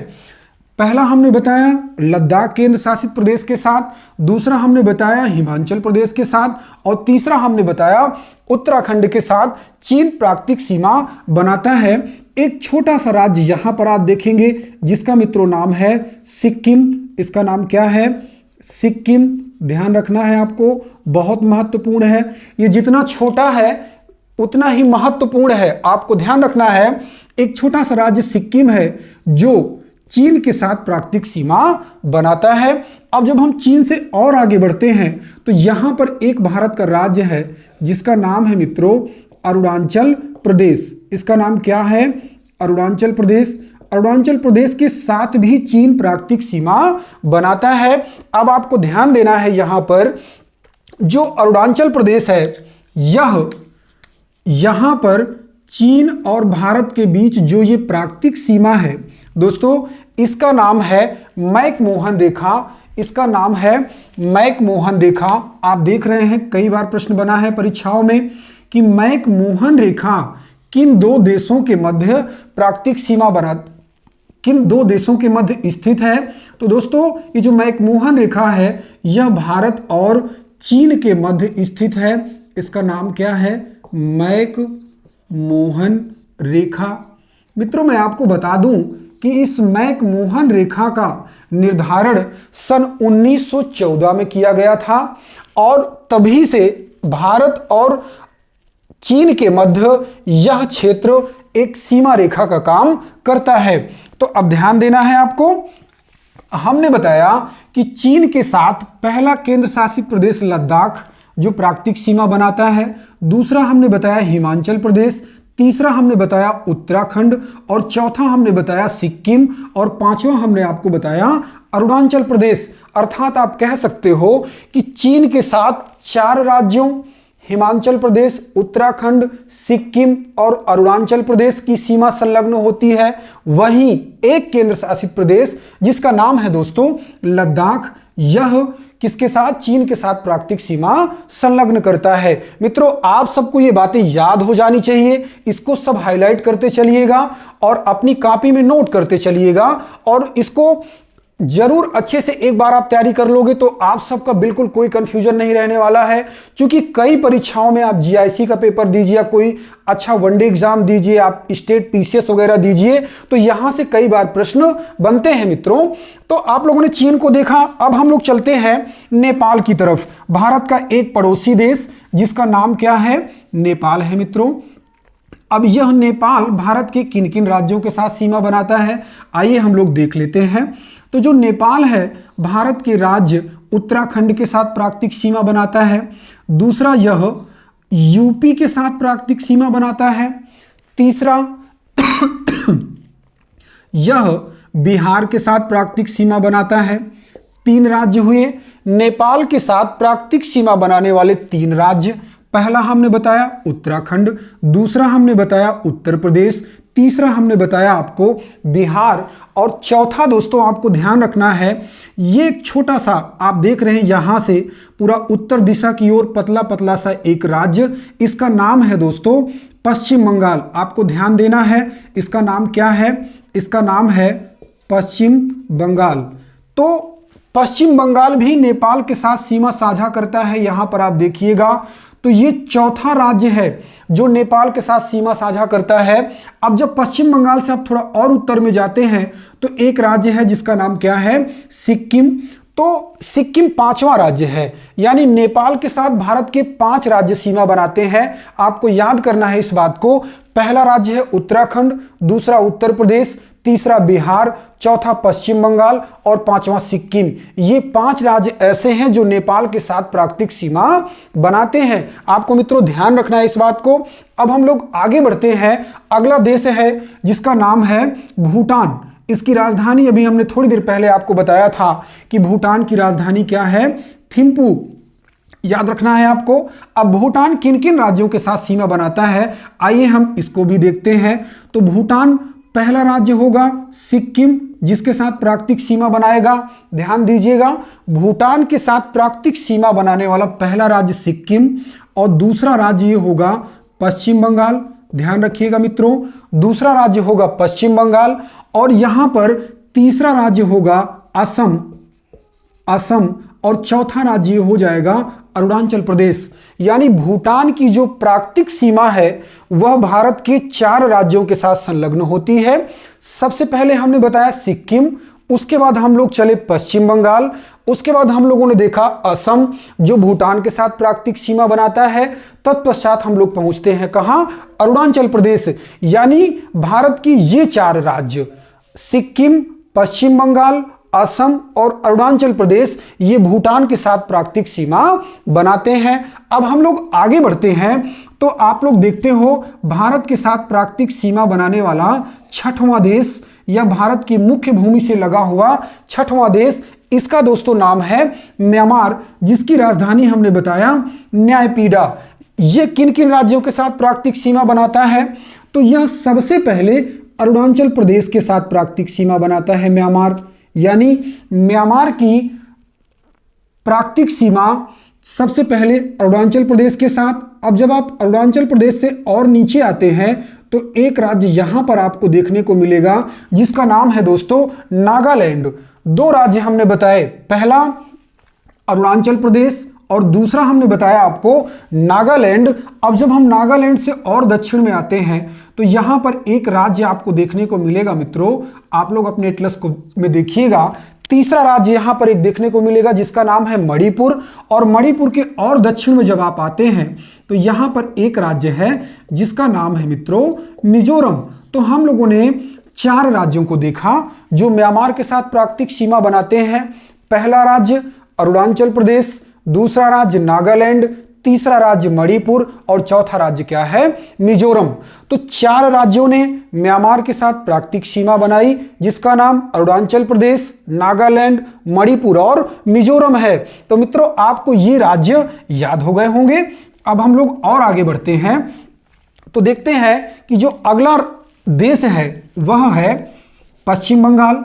पहला हमने बताया लद्दाख केंद्र शासित प्रदेश के साथ, दूसरा हमने बताया हिमाचल प्रदेश के साथ, और तीसरा हमने बताया उत्तराखंड के साथ चीन प्राकृतिक सीमा बनाता है। एक छोटा सा राज्य यहां पर आप देखेंगे जिसका मित्रों नाम है सिक्किम। इसका नाम क्या है, सिक्किम। ध्यान रखना है आपको, बहुत महत्वपूर्ण है। ये जितना छोटा है उतना ही महत्वपूर्ण है, आपको ध्यान रखना है। एक छोटा सा राज्य सिक्किम है जो चीन के साथ प्राकृतिक सीमा बनाता है। अब जब हम चीन से और आगे बढ़ते हैं तो यहां पर एक भारत का राज्य है जिसका नाम है मित्रों अरुणाचल प्रदेश। इसका नाम क्या है, अरुणाचल प्रदेश। अरुणाचल प्रदेश के साथ भी चीन प्राकृतिक सीमा बनाता है। अब आपको ध्यान देना है यहां पर, जो अरुणाचल प्रदेश है यहां पर चीन और भारत के बीच जो ये प्राकृतिक सीमा है दोस्तों, इसका नाम है मैकमोहन रेखा। इसका नाम है मैकमोहन रेखा। आप देख रहे हैं कई बार प्रश्न बना है परीक्षाओं में कि मैकमोहन रेखा किन दो देशों के मध्य प्राकृतिक सीमा किन दो देशों के मध्य स्थित है। तो दोस्तों ये जो मैकमोहन रेखा है यह भारत और चीन के मध्य स्थित है। इसका नाम क्या है? मैकमोहन रेखा। मित्रों मैं आपको बता दूं कि इस मैकमोहन रेखा का निर्धारण सन 1914 में किया गया था और तभी से भारत और चीन के मध्य यह क्षेत्र एक सीमा रेखा का काम करता है। तो अब ध्यान देना है आपको। हमने बताया कि चीन के साथ पहला केंद्र शासित प्रदेश लद्दाख जो प्राकृतिक सीमा बनाता है, दूसरा हमने बताया हिमाचल प्रदेश, तीसरा हमने बताया उत्तराखंड और चौथा हमने बताया सिक्किम और पांचवा हमने आपको बताया अरुणाचल प्रदेश। अर्थात आप कह सकते हो कि चीन के साथ 4 राज्यों हिमाचल प्रदेश, उत्तराखंड, सिक्किम और अरुणाचल प्रदेश की सीमा संलग्न होती है। वहीं एक केंद्र शासित प्रदेश जिसका नाम है दोस्तों लद्दाख, यह किसके साथ? चीन के साथ प्राकृतिक सीमा संलग्न करता है। मित्रों आप सबको ये बातें याद हो जानी चाहिए, इसको सब हाईलाइट करते चलिएगा और अपनी कॉपी में नोट करते चलिएगा और इसको जरूर अच्छे से एक बार आप तैयारी कर लोगे तो आप सबका बिल्कुल कोई कंफ्यूजन नहीं रहने वाला है। क्योंकि कई परीक्षाओं में आप जीआईसी का पेपर दीजिए या कोई अच्छा वनडे एग्जाम दीजिए, आप स्टेट पीसीएस वगैरह दीजिए, तो यहां से कई बार प्रश्न बनते हैं मित्रों। तो आप लोगों ने चीन को देखा, अब हम लोग चलते हैं नेपाल की तरफ। भारत का एक पड़ोसी देश जिसका नाम क्या है? नेपाल है मित्रों। अब यह नेपाल भारत के किन किन राज्यों के साथ सीमा बनाता है, आइए हम लोग देख लेते हैं। तो जो नेपाल है भारत के राज्य उत्तराखंड के साथ प्राकृतिक सीमा बनाता है। दूसरा यह यूपी के साथ प्राकृतिक सीमा बनाता है। तीसरा यह बिहार के साथ प्राकृतिक सीमा बनाता है। 3 राज्य हुए नेपाल के साथ प्राकृतिक सीमा बनाने वाले 3 राज्य। पहला हमने बताया उत्तराखंड, दूसरा हमने बताया उत्तर प्रदेश, तीसरा हमने बताया आपको बिहार और चौथा दोस्तों आपको ध्यान रखना है, ये एक छोटा सा आप देख रहे हैं यहां से पूरा उत्तर दिशा की ओर पतला पतला सा एक राज्य, इसका नाम है दोस्तों पश्चिम बंगाल। आपको ध्यान देना है, इसका नाम क्या है? इसका नाम है पश्चिम बंगाल। तो पश्चिम बंगाल भी नेपाल के साथ सीमा साझा करता है। यहां पर आप देखिएगा तो ये चौथा राज्य है जो नेपाल के साथ सीमा साझा करता है। अब जब पश्चिम बंगाल से आप थोड़ा और उत्तर में जाते हैं तो एक राज्य है जिसका नाम क्या है? सिक्किम। तो सिक्किम 5वां राज्य है, यानी नेपाल के साथ भारत के 5 राज्य सीमा बनाते हैं। आपको याद करना है इस बात को। पहला राज्य है उत्तराखंड, दूसरा उत्तर प्रदेश, तीसरा बिहार, चौथा पश्चिम बंगाल और 5वां सिक्किम। ये 5 राज्य ऐसे हैं जो नेपाल के साथ प्राकृतिक सीमा बनाते हैं। आपको मित्रों ध्यान रखना है इस बात को। अब हम लोग आगे बढ़ते हैं। अगला देश है जिसका नाम है भूटान। इसकी राजधानी अभी हमने थोड़ी देर पहले आपको बताया था कि भूटान की राजधानी क्या है? थिम्पू। याद रखना है आपको। अब भूटान किन किन राज्यों के साथ सीमा बनाता है, आइए हम इसको भी देखते हैं। तो भूटान पहला राज्य होगा सिक्किम, जिसके साथ प्राकृतिक सीमा बनाएगा। ध्यान दीजिएगा, भूटान के साथ प्राकृतिक सीमा बनाने वाला पहला राज्य सिक्किम और दूसरा राज्य ये होगा पश्चिम बंगाल। ध्यान रखिएगा मित्रों, दूसरा राज्य होगा पश्चिम बंगाल और यहां पर तीसरा राज्य होगा असम और चौथा राज्य हो जाएगा अरुणाचल प्रदेश। यानी भूटान की जो प्राकृतिक सीमा है वह भारत के 4 राज्यों के साथ संलग्न होती है। सबसे पहले हमने बताया सिक्किम, उसके बाद हम लोग चले पश्चिम बंगाल, उसके बाद हम लोगों ने देखा असम जो भूटान के साथ प्राकृतिक सीमा बनाता है। तत्पश्चात हम लोग पहुंचते हैं कहां? अरुणाचल प्रदेश। यानी भारत की ये 4 राज्य सिक्किम, पश्चिम बंगाल, असम और अरुणाचल प्रदेश ये भूटान के साथ प्राकृतिक सीमा बनाते हैं। अब हम लोग आगे बढ़ते हैं तो आप लोग देखते हो भारत के साथ प्राकृतिक सीमा बनाने वाला 6वां देश या भारत की मुख्य भूमि से लगा हुआ छठवां देश, इसका दोस्तों नाम है म्यांमार, जिसकी राजधानी हमने बताया न्यायपीडा। यह किन किन राज्यों के साथ प्राकृतिक सीमा बनाता है? तो यह सबसे पहले अरुणाचल प्रदेश के साथ प्राकृतिक सीमा बनाता है म्यांमार, यानी म्यांमार की प्राकृतिक सीमा सबसे पहले अरुणाचल प्रदेश के साथ। अब जब आप अरुणाचल प्रदेश से और नीचे आते हैं तो एक राज्य यहां पर आपको देखने को मिलेगा जिसका नाम है दोस्तों नागालैंड। दो राज्य हमने बताए, पहला अरुणाचल प्रदेश और दूसरा हमने बताया आपको नागालैंड। अब जब हम नागालैंड से और दक्षिण में आते हैं तो यहां पर एक राज्य आपको देखने को मिलेगा मित्रों, आप लोग अपने एटलस को में देखिएगा, तीसरा राज्य यहां पर एक देखने को मिलेगा जिसका नाम है मणिपुर। और मणिपुर के और दक्षिण में जब आप आते हैं तो यहां पर एक राज्य है जिसका नाम है मित्रों मिजोरम। तो हम लोगों ने 4 राज्यों को देखा जो म्यांमार के साथ प्राकृतिक सीमा बनाते हैं। पहला राज्य अरुणाचल प्रदेश, दूसरा राज्य नागालैंड, तीसरा राज्य मणिपुर और चौथा राज्य क्या है? मिजोरम। तो 4 राज्यों ने म्यांमार के साथ प्राकृतिक सीमा बनाई जिसका नाम अरुणाचल प्रदेश, नागालैंड, मणिपुर और मिजोरम है। तो मित्रों आपको ये राज्य याद हो गए होंगे। अब हम लोग और आगे बढ़ते हैं तो देखते हैं कि जो अगला देश है वह है पश्चिम बंगाल,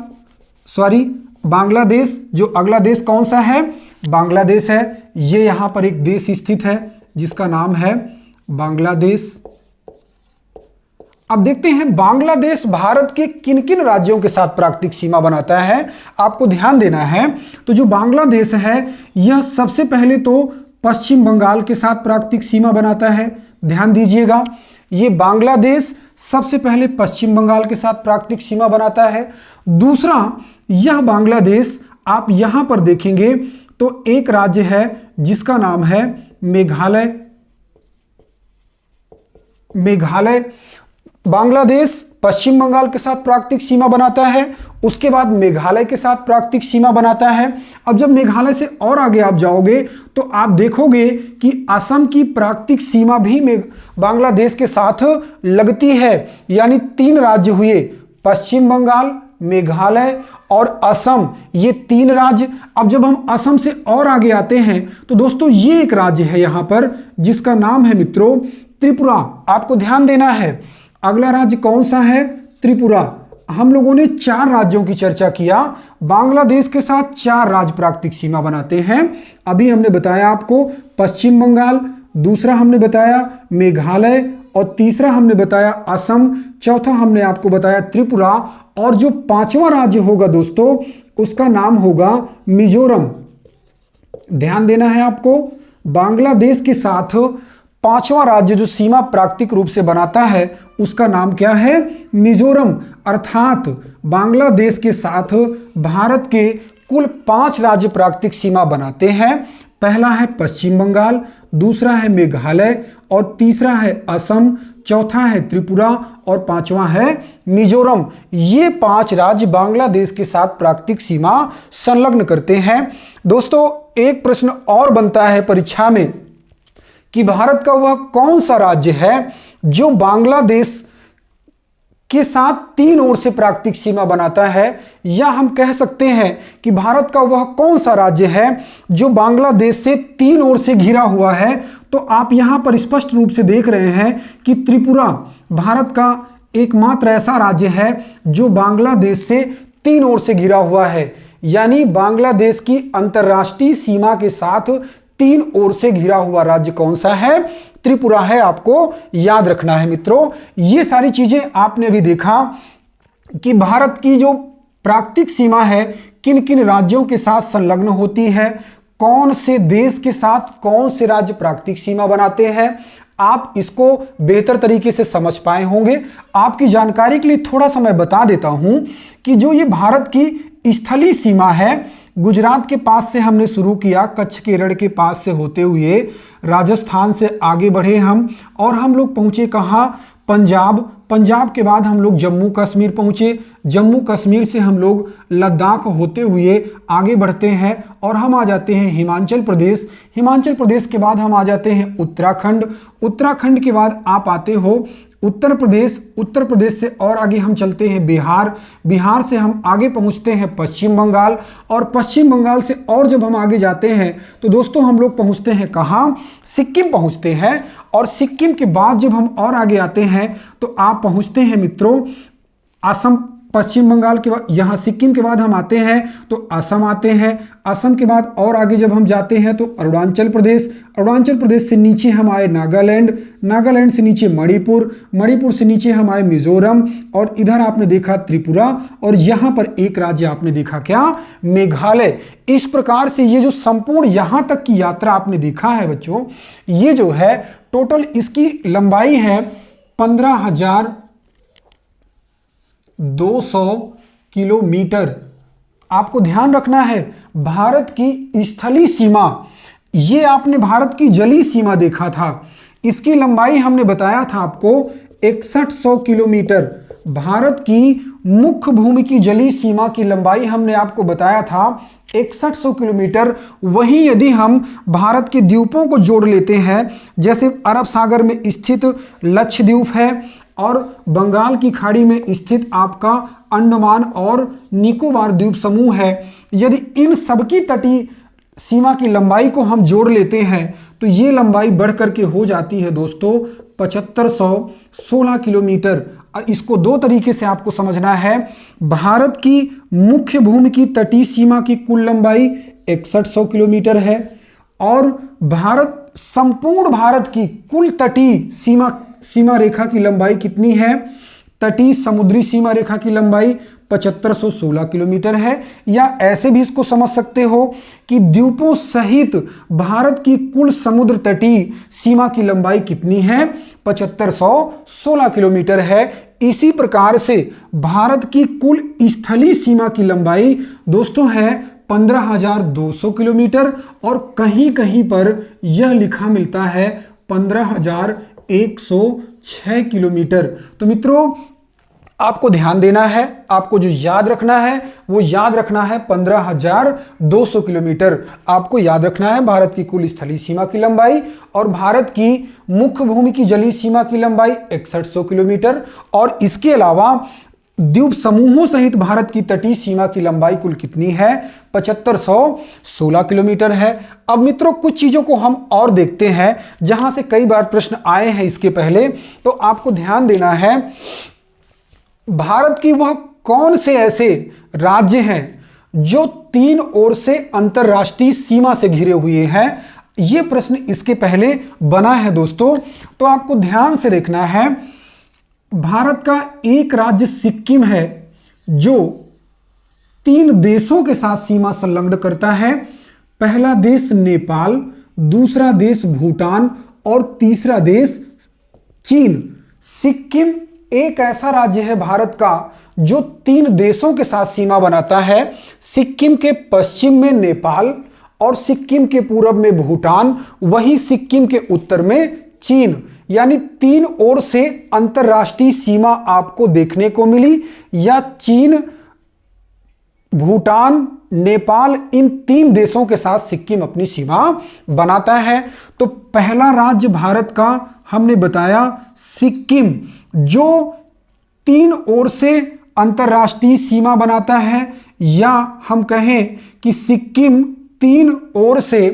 बांग्लादेश। जो अगला देश कौन सा है? बांग्लादेश है। ये यहां पर एक देश स्थित है जिसका नाम है बांग्लादेश। अब देखते हैं बांग्लादेश भारत के किन किन राज्यों के साथ प्राकृतिक सीमा बनाता है, आपको ध्यान देना है। तो जो बांग्लादेश है यह सबसे पहले तो पश्चिम बंगाल के साथ प्राकृतिक सीमा बनाता है, ध्यान दीजिएगा। ये बांग्लादेश सबसे पहले पश्चिम बंगाल के साथ प्राकृतिक सीमा बनाता है। दूसरा, यह बांग्लादेश आप यहां पर देखेंगे तो एक राज्य है जिसका नाम है मेघालय। बांग्लादेश पश्चिम बंगाल के साथ प्राकृतिक सीमा बनाता है, उसके बाद मेघालय के साथ प्राकृतिक सीमा बनाता है। अब जब मेघालय से और आगे आप जाओगे तो आप देखोगे कि असम की प्राकृतिक सीमा भी बांग्लादेश के साथ लगती है, यानी 3 राज्य हुए, पश्चिम बंगाल, मेघालय और असम, ये 3 राज्य। अब जब हम असम से और आगे आते हैं तो दोस्तों ये एक राज्य है यहां पर जिसका नाम है मित्रों त्रिपुरा। आपको ध्यान देना है, अगला राज्य कौन सा है? त्रिपुरा। हम लोगों ने 4 राज्यों की चर्चा किया, बांग्लादेश के साथ 4 राज्य प्राकृतिक सीमा बनाते हैं। अभी हमने बताया आपको पश्चिम बंगाल, दूसरा हमने बताया मेघालय और तीसरा हमने बताया असम, चौथा हमने आपको बताया त्रिपुरा और जो 5वां राज्य होगा दोस्तों उसका नाम होगा मिजोरम। ध्यान देना है आपको, बांग्लादेश के साथ 5वां राज्य जो सीमा प्राकृतिक रूप से बनाता है उसका नाम क्या है? मिजोरम। अर्थात बांग्लादेश के साथ भारत के कुल 5 राज्य प्राकृतिक सीमा बनाते हैं। पहला है पश्चिम बंगाल, दूसरा है मेघालय और तीसरा है असम, चौथा है त्रिपुरा और 5वां है मिजोरम। ये 5 राज्य बांग्लादेश के साथ प्राकृतिक सीमा संलग्न करते हैं। दोस्तों एक प्रश्न और बनता है परीक्षा में कि भारत का वह कौन सा राज्य है जो बांग्लादेश के साथ 3 ओर से प्राकृतिक सीमा बनाता है, या हम कह सकते हैं कि भारत का वह कौन सा राज्य है जो बांग्लादेश से 3 ओर से घिरा हुआ है। तो आप यहां पर स्पष्ट रूप से देख रहे हैं कि त्रिपुरा भारत का एकमात्र ऐसा राज्य है जो बांग्लादेश से 3 ओर से घिरा हुआ है, यानी बांग्लादेश की अंतर्राष्ट्रीय सीमा के साथ 3 ओर से घिरा हुआ राज्य कौन सा है? त्रिपुरा है। आपको याद रखना है मित्रों। ये सारी चीजें आपने भी देखा कि भारत की जो प्राकृतिक सीमा है किन किन राज्यों के साथ संलग्न होती है, कौन से देश के साथ कौन से राज्य प्राकृतिक सीमा बनाते हैं। आप इसको बेहतर तरीके से समझ पाए होंगे। आपकी जानकारी के लिए थोड़ा सा मैं बता देता हूं कि जो ये भारत की स्थलीय सीमा है, गुजरात के पास से हमने शुरू किया, कच्छ केरल के पास से होते हुए राजस्थान से आगे बढ़े हम और हम लोग पहुंचे कहाँ? पंजाब। पंजाब के बाद हम लोग जम्मू कश्मीर पहुंचे, जम्मू कश्मीर से हम लोग लद्दाख होते हुए आगे बढ़ते हैं और हम आ जाते हैं हिमाचल प्रदेश। हिमाचल प्रदेश के बाद हम आ जाते हैं उत्तराखंड। उत्तराखंड के बाद आप आते हो उत्तर प्रदेश, उत्तर प्रदेश से और आगे हम चलते हैं बिहार, बिहार से हम आगे पहुंचते हैं पश्चिम बंगाल, और पश्चिम बंगाल से और जब हम आगे जाते हैं तो दोस्तों हम लोग पहुंचते हैं कहाँ, सिक्किम पहुंचते हैं। और सिक्किम के बाद जब हम और आगे आते हैं तो आप पहुंचते हैं मित्रों असम। पश्चिम बंगाल के बाद यहाँ सिक्किम के बाद हम आते हैं तो असम आते हैं। असम के बाद और आगे जब हम जाते हैं तो अरुणाचल प्रदेश, अरुणाचल प्रदेश से नीचे हम आए नागालैंड, नागालैंड से नीचे मणिपुर, मणिपुर से नीचे हम आए मिजोरम, और इधर आपने देखा त्रिपुरा, और यहाँ पर एक राज्य आपने देखा क्या, मेघालय। इस प्रकार से ये जो संपूर्ण यहाँ तक की यात्रा आपने देखा है बच्चों, ये जो है टोटल इसकी लंबाई है 15,200 किलोमीटर। आपको ध्यान रखना है भारत की स्थलीय सीमा, ये आपने भारत की जलीय सीमा देखा था, इसकी लंबाई हमने बताया था आपको 6100 किलोमीटर। भारत की मुख्य भूमि की जलीय सीमा की लंबाई हमने आपको बताया था 6100 किलोमीटर। वहीं यदि हम भारत के द्वीपों को जोड़ लेते हैं, जैसे अरब सागर में स्थित लक्षद्वीप है और बंगाल की खाड़ी में स्थित आपका अंडमान और निकोबार द्वीप समूह है, यदि इन सबकी तटीय सीमा की लंबाई को हम जोड़ लेते हैं तो ये लंबाई बढ़ करके हो जाती है दोस्तों 7516 किलोमीटर। और इसको दो तरीके से आपको समझना है, भारत की मुख्य भूमि की तटीय सीमा की कुल लंबाई 6100 किलोमीटर है, और संपूर्ण भारत की कुल तटीय सीमा रेखा की लंबाई कितनी है, तटीय समुद्री सीमा रेखा की लंबाई 7516 किलोमीटर है। या ऐसे भी इसको समझ सकते हो कि द्वीपों सहित भारत की कुल समुद्र तटीय सीमा की लंबाई कितनी है, 7516 किलोमीटर है। इसी प्रकार से भारत की कुल स्थलीय सीमा की लंबाई दोस्तों है 15,200 किलोमीटर, और कहीं कहीं पर यह लिखा मिलता है 15,106 किलोमीटर। तो मित्रों आपको ध्यान देना है, आपको जो याद रखना है वो याद रखना है 15,200 किलोमीटर आपको याद रखना है भारत की कुल स्थलीय सीमा की लंबाई, और भारत की मुख्य भूमि की जलीय सीमा की लंबाई 6100 किलोमीटर, और इसके अलावा द्वीप समूहों सहित भारत की तटीय सीमा की लंबाई कुल कितनी है, 7516 किलोमीटर है। अब मित्रों कुछ चीजों को हम और देखते हैं जहां से कई बार प्रश्न आए हैं इसके पहले, तो आपको ध्यान देना है भारत की वह कौन से ऐसे राज्य हैं जो तीन ओर से अंतरराष्ट्रीय सीमा से घिरे हुए हैं, यह प्रश्न इसके पहले बना है दोस्तों। तो आपको ध्यान से देखना है, भारत का एक राज्य सिक्किम है जो तीन देशों के साथ सीमा संलग्न करता है। पहला देश नेपाल, दूसरा देश भूटान और तीसरा देश चीन। सिक्किम एक ऐसा राज्य है भारत का जो तीन देशों के साथ सीमा बनाता है, सिक्किम के पश्चिम में नेपाल और सिक्किम के पूर्व में भूटान, वहीं सिक्किम के उत्तर में चीन। यानी तीन ओर से अंतरराष्ट्रीय सीमा आपको देखने को मिली, या चीन, भूटान, नेपाल, इन तीन देशों के साथ सिक्किम अपनी सीमा बनाता है। तो पहला राज्य भारत का हमने बताया सिक्किम, जो तीन ओर से अंतरराष्ट्रीय सीमा बनाता है, या हम कहें कि सिक्किम तीन ओर से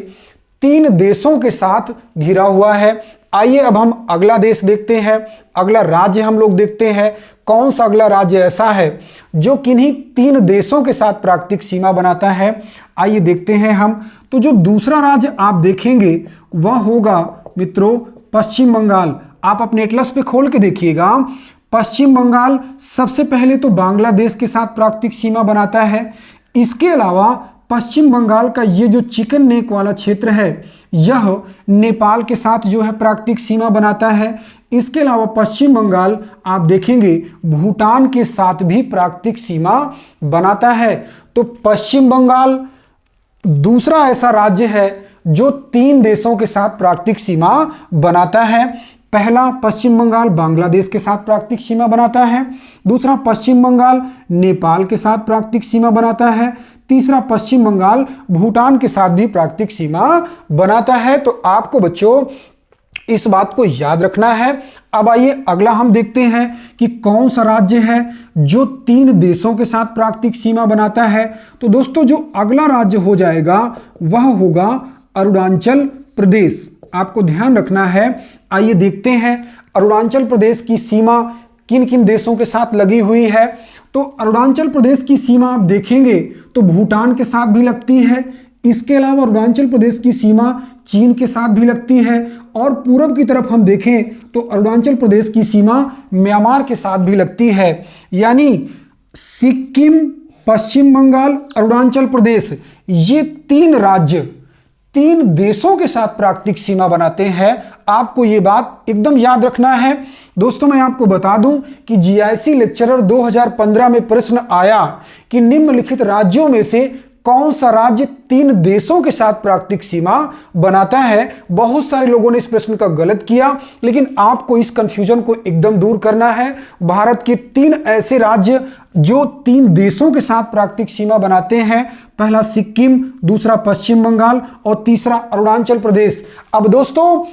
तीन देशों के साथ घिरा हुआ है। आइए अब हम अगला देश देखते हैं, अगला राज्य हम लोग देखते हैं, कौन सा अगला राज्य ऐसा है जो किन्हीं तीन देशों के साथ प्राकृतिक सीमा बनाता है। आइए देखते हैं हम। तो जो दूसरा राज्य आप देखेंगे वह होगा मित्रों पश्चिम बंगाल। आप अपने एटलस पे खोल के देखिएगा, पश्चिम बंगाल सबसे पहले तो बांग्लादेश के साथ प्राकृतिक सीमा बनाता है। इसके अलावा पश्चिम बंगाल का ये जो चिकन नेक वाला क्षेत्र है यह नेपाल के साथ जो है प्राकृतिक सीमा बनाता है। इसके अलावा पश्चिम बंगाल आप देखेंगे भूटान के साथ भी प्राकृतिक सीमा बनाता है। तो पश्चिम बंगाल दूसरा ऐसा राज्य है जो तीन देशों के साथ प्राकृतिक सीमा बनाता है। पहला पश्चिम बंगाल बांग्लादेश के साथ प्राकृतिक सीमा बनाता है, दूसरा पश्चिम बंगाल नेपाल के साथ प्राकृतिक सीमा बनाता है, तीसरा पश्चिम बंगाल भूटान के साथ भी प्राकृतिक सीमा बनाता है। तो आपको बच्चों इस बात को याद रखना है, अब आइए अगला हम देखते हैं कि कौन सा राज्य है जो 3 देशों के साथ प्राकृतिक सीमा बनाता है। तो दोस्तों जो अगला राज्य हो जाएगा वह होगा अरुणाचल प्रदेश। आपको ध्यान रखना है। आइए देखते हैं अरुणाचल प्रदेश की सीमा किन किन देशों के साथ लगी हुई है। तो अरुणाचल प्रदेश की सीमा आप देखेंगे तो भूटान के साथ भी लगती है। इसके अलावा अरुणाचल प्रदेश की सीमा चीन के साथ भी लगती है और पूरब की तरफ हम देखें तो अरुणाचल प्रदेश की सीमा म्यांमार के साथ भी लगती है। यानी सिक्किम, पश्चिम बंगाल, अरुणाचल प्रदेश, ये 3 राज्य 3 देशों के साथ प्राकृतिक सीमा बनाते हैं। आपको ये बात एकदम याद रखना है। दोस्तों मैं आपको बता दूं कि जीआईसी लेक्चरर 2015 में प्रश्न आया कि निम्नलिखित राज्यों में से कौन सा राज्य 3 देशों के साथ प्राकृतिक सीमा बनाता है। बहुत सारे लोगों ने इस प्रश्न का गलत किया, लेकिन आपको इस कंफ्यूजन को एकदम दूर करना है। भारत के 3 ऐसे राज्य जो 3 देशों के साथ प्राकृतिक सीमा बनाते हैं, पहला सिक्किम, दूसरा पश्चिम बंगाल और तीसरा अरुणाचल प्रदेश। अब दोस्तों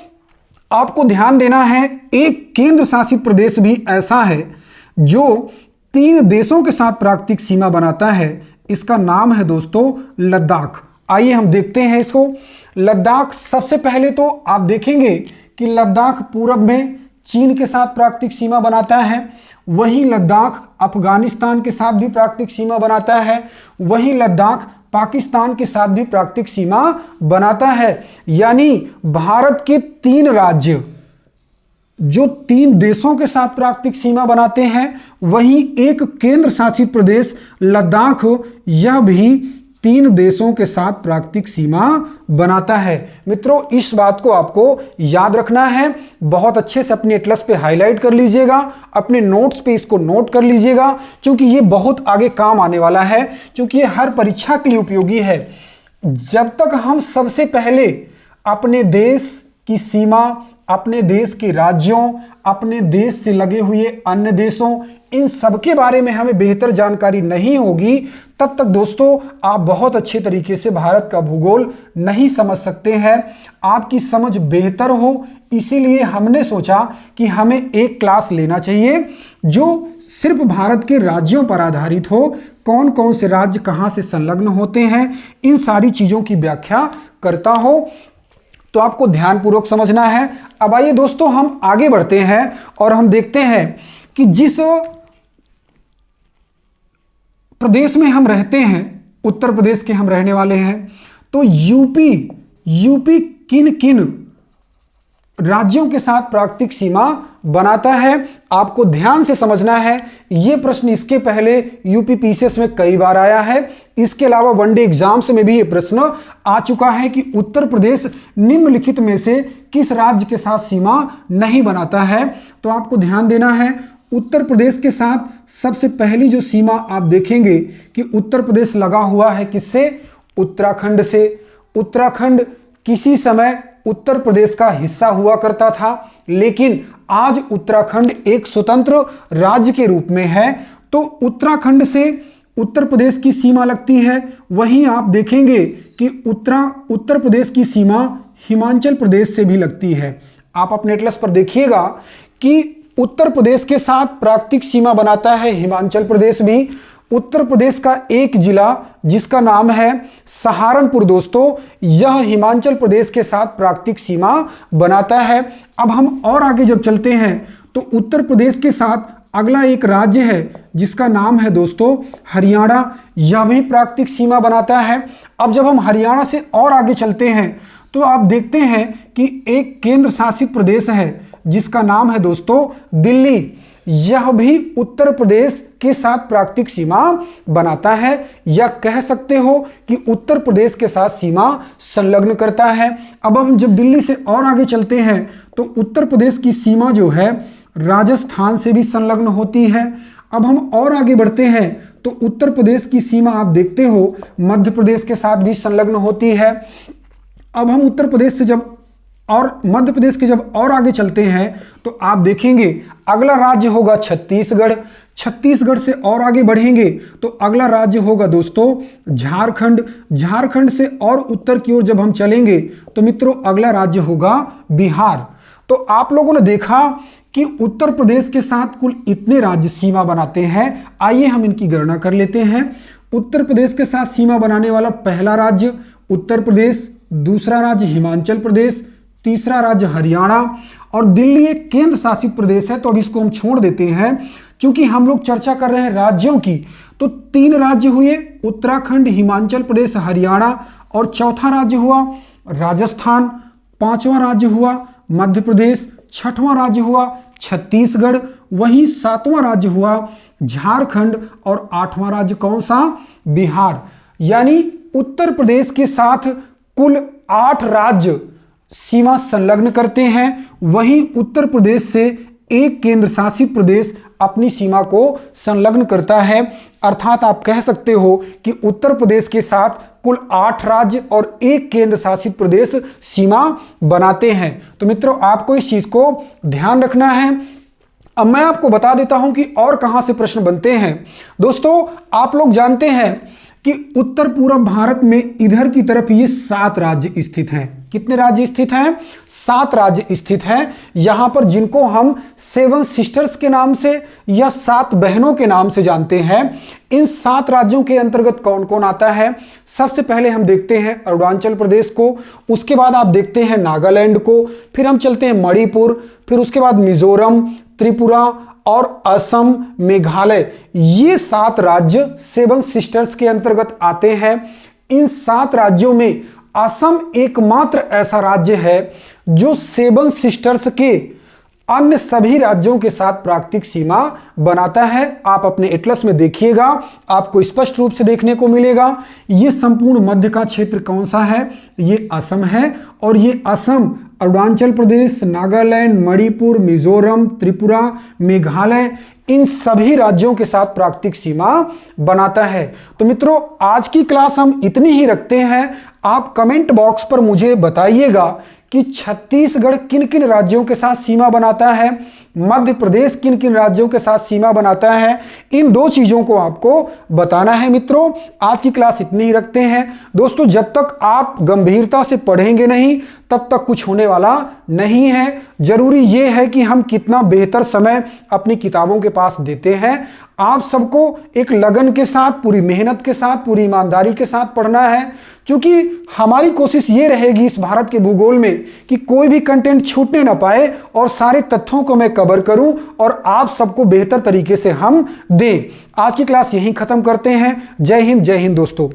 आपको ध्यान देना है, एक केंद्र शासित प्रदेश भी ऐसा है जो 3 देशों के साथ प्राकृतिक सीमा बनाता है। इसका नाम है दोस्तों लद्दाख। आइए हम देखते हैं इसको। लद्दाख सबसे पहले तो आप देखेंगे कि लद्दाख पूरब में चीन के साथ प्राकृतिक सीमा बनाता है। वहीं लद्दाख अफगानिस्तान के साथ भी प्राकृतिक सीमा बनाता है। वहीं लद्दाख पाकिस्तान के साथ भी प्राकृतिक सीमा बनाता है। यानी भारत के 3 राज्य जो 3 देशों के साथ प्राकृतिक सीमा बनाते हैं, वहीं एक केंद्र शासित प्रदेश लद्दाख, यह भी 3 देशों के साथ प्राकृतिक सीमा बनाता है। मित्रों इस बात को आपको याद रखना है। बहुत अच्छे से अपने एटलस पे हाईलाइट कर लीजिएगा, अपने नोट्स पे इसको नोट कर लीजिएगा, क्योंकि ये बहुत आगे काम आने वाला है, क्योंकि ये हर परीक्षा के लिए उपयोगी है। जब तक हम सबसे पहले अपने देश की सीमा, अपने देश के राज्यों, अपने देश से लगे हुए अन्य देशों, इन सब के बारे में हमें बेहतर जानकारी नहीं होगी, तब तक दोस्तों आप बहुत अच्छे तरीके से भारत का भूगोल नहीं समझ सकते हैं। आपकी समझ बेहतर हो, इसीलिए हमने सोचा कि हमें एक क्लास लेना चाहिए जो सिर्फ भारत के राज्यों पर आधारित हो। कौन कौन से राज्य कहाँ से संलग्न होते हैं, इन सारी चीज़ों की व्याख्या करता हो। तो आपको ध्यानपूर्वक समझना है। अब आइए दोस्तों हम आगे बढ़ते हैं और हम देखते हैं कि जिस प्रदेश में हम रहते हैं, उत्तर प्रदेश के हम रहने वाले हैं, तो यूपी किन किन राज्यों के साथ प्राकृतिक सीमा बनाता है। आपको ध्यान से समझना है। यह प्रश्न इसके पहले यूपी पीसीएस में कई बार आया है। इसके अलावा वनडे एग्जाम्स में भी यह प्रश्न आ चुका है कि उत्तर प्रदेश निम्नलिखित में से किस राज्य के साथ सीमा नहीं बनाता है। तो आपको ध्यान देना है, उत्तर प्रदेश के साथ सबसे पहली जो सीमा आप देखेंगे कि उत्तर प्रदेश लगा हुआ है किससे? उत्तराखंड से। उत्तराखंड किसी समय उत्तर प्रदेश का हिस्सा हुआ करता था, लेकिन आज उत्तराखंड एक स्वतंत्र राज्य के रूप में है। तो उत्तराखंड से उत्तर प्रदेश की सीमा लगती है। वहीं आप देखेंगे कि उत्तर प्रदेश की सीमा हिमाचल प्रदेश से भी लगती है। आप अपने एटलस पर देखिएगा कि उत्तर प्रदेश के साथ प्राकृतिक सीमा बनाता है हिमाचल प्रदेश भी। उत्तर प्रदेश का एक जिला जिसका नाम है सहारनपुर दोस्तों, यह हिमाचल प्रदेश के साथ प्राकृतिक सीमा बनाता है। अब हम और आगे जब चलते हैं तो उत्तर प्रदेश के साथ अगला एक राज्य है जिसका नाम है दोस्तों हरियाणा, यह भी प्राकृतिक सीमा बनाता है। अब जब हम हरियाणा से और आगे चलते हैं तो आप देखते हैं कि एक केंद्र शासित प्रदेश है जिसका नाम है दोस्तों दिल्ली, यह भी उत्तर प्रदेश के साथ प्राकृतिक सीमा बनाता है, या कह सकते हो कि उत्तर प्रदेश के साथ सीमा संलग्न करता है। अब हम जब दिल्ली से और आगे चलते हैं तो उत्तर प्रदेश की सीमा जो है राजस्थान से भी संलग्न होती है। अब हम और आगे बढ़ते हैं तो उत्तर प्रदेश की सीमा आप देखते हो मध्य प्रदेश के साथ भी संलग्न होती है। अब हम उत्तर प्रदेश से जब और मध्य प्रदेश के जब और आगे चलते हैं तो आप देखेंगे अगला राज्य होगा छत्तीसगढ़। छत्तीसगढ़ से और आगे बढ़ेंगे तो अगला राज्य होगा दोस्तों झारखंड। झारखंड से और उत्तर की ओर जब हम चलेंगे तो मित्रों अगला राज्य होगा बिहार। तो आप लोगों ने देखा कि उत्तर प्रदेश के साथ कुल इतने राज्य सीमा बनाते हैं। आइए हम इनकी गणना कर लेते हैं। उत्तर प्रदेश के साथ सीमा बनाने वाला पहला राज्य उत्तर प्रदेश, दूसरा राज्य हिमाचल प्रदेश, तीसरा राज्य हरियाणा और दिल्ली एक केंद्र शासित प्रदेश है, तो अब इसको हम छोड़ देते हैं। क्योंकि हम लोग चर्चा कर रहे हैं राज्यों की, तो 3 राज्य हुए उत्तराखंड, हिमाचल प्रदेश, हरियाणा और चौथा राज्य हुआ राजस्थान, 5वां राज्य हुआ मध्य प्रदेश, 6वां राज्य हुआ छत्तीसगढ़, वहीं 7वां राज्य हुआ झारखंड और 8वां राज्य कौन सा? बिहार। यानी उत्तर प्रदेश के साथ कुल 8 राज्य सीमा संलग्न करते हैं। वहीं उत्तर प्रदेश से एक केंद्र शासित प्रदेश अपनी सीमा को संलग्न करता है। अर्थात आप कह सकते हो कि उत्तर प्रदेश के साथ कुल 8 राज्य और एक केंद्र शासित प्रदेश सीमा बनाते हैं। तो मित्रों, आपको इस चीज को ध्यान रखना है। अब मैं आपको बता देता हूं कि और कहां से प्रश्न बनते हैं। दोस्तों, आप लोग जानते हैं कि उत्तर पूर्व भारत में इधर की तरफ ये 7 राज्य स्थित हैं। कितने राज्य स्थित हैं? 7 राज्य स्थित हैं यहां पर, जिनको हम 7 सिस्टर्स के नाम से या 7 बहनों के नाम से जानते हैं। इन 7 राज्यों के अंतर्गत कौन कौन आता है? सबसे पहले हम देखते हैं अरुणाचल प्रदेश को, उसके बाद आप देखते हैं नागालैंड को, फिर हम चलते हैं मणिपुर, फिर उसके बाद मिजोरम, त्रिपुरा और असम, मेघालय। ये 7 राज्य 7 सिस्टर्स के अंतर्गत आते हैं। इन 7 राज्यों में असम एकमात्र ऐसा राज्य है जो 7 सिस्टर्स के अन्य सभी राज्यों के साथ प्राकृतिक सीमा बनाता है। आप अपने एटलस में देखिएगा, आपको स्पष्ट रूप से देखने को मिलेगा। ये संपूर्ण मध्य का क्षेत्र कौन सा है? ये असम है। और ये असम अरुणाचल प्रदेश, नागालैंड, मणिपुर, मिजोरम, त्रिपुरा, मेघालय, इन सभी राज्यों के साथ प्राकृतिक सीमा बनाता है। तो मित्रों, आज की क्लास हम इतनी ही रखते हैं। आप कमेंट बॉक्स पर मुझे बताइएगा कि छत्तीसगढ़ किन किन राज्यों के साथ सीमा बनाता है, मध्य प्रदेश किन किन राज्यों के साथ सीमा बनाता है। इन 2 चीजों को आपको बताना है। मित्रों, आज की क्लास इतनी ही रखते हैं। दोस्तों, जब तक आप गंभीरता से पढ़ेंगे नहीं, तब तक कुछ होने वाला नहीं है। जरूरी यह है कि हम कितना बेहतर समय अपनी किताबों के पास देते हैं। आप सबको एक लगन के साथ, पूरी मेहनत के साथ, पूरी ईमानदारी के साथ पढ़ना है, क्योंकि हमारी कोशिश ये रहेगी इस भारत के भूगोल में कि कोई भी कंटेंट छूटने ना पाए और सारे तथ्यों को मैं कवर करूं और आप सबको बेहतर तरीके से हम दें। आज की क्लास यहीं खत्म करते हैं। जय हिंद दोस्तों।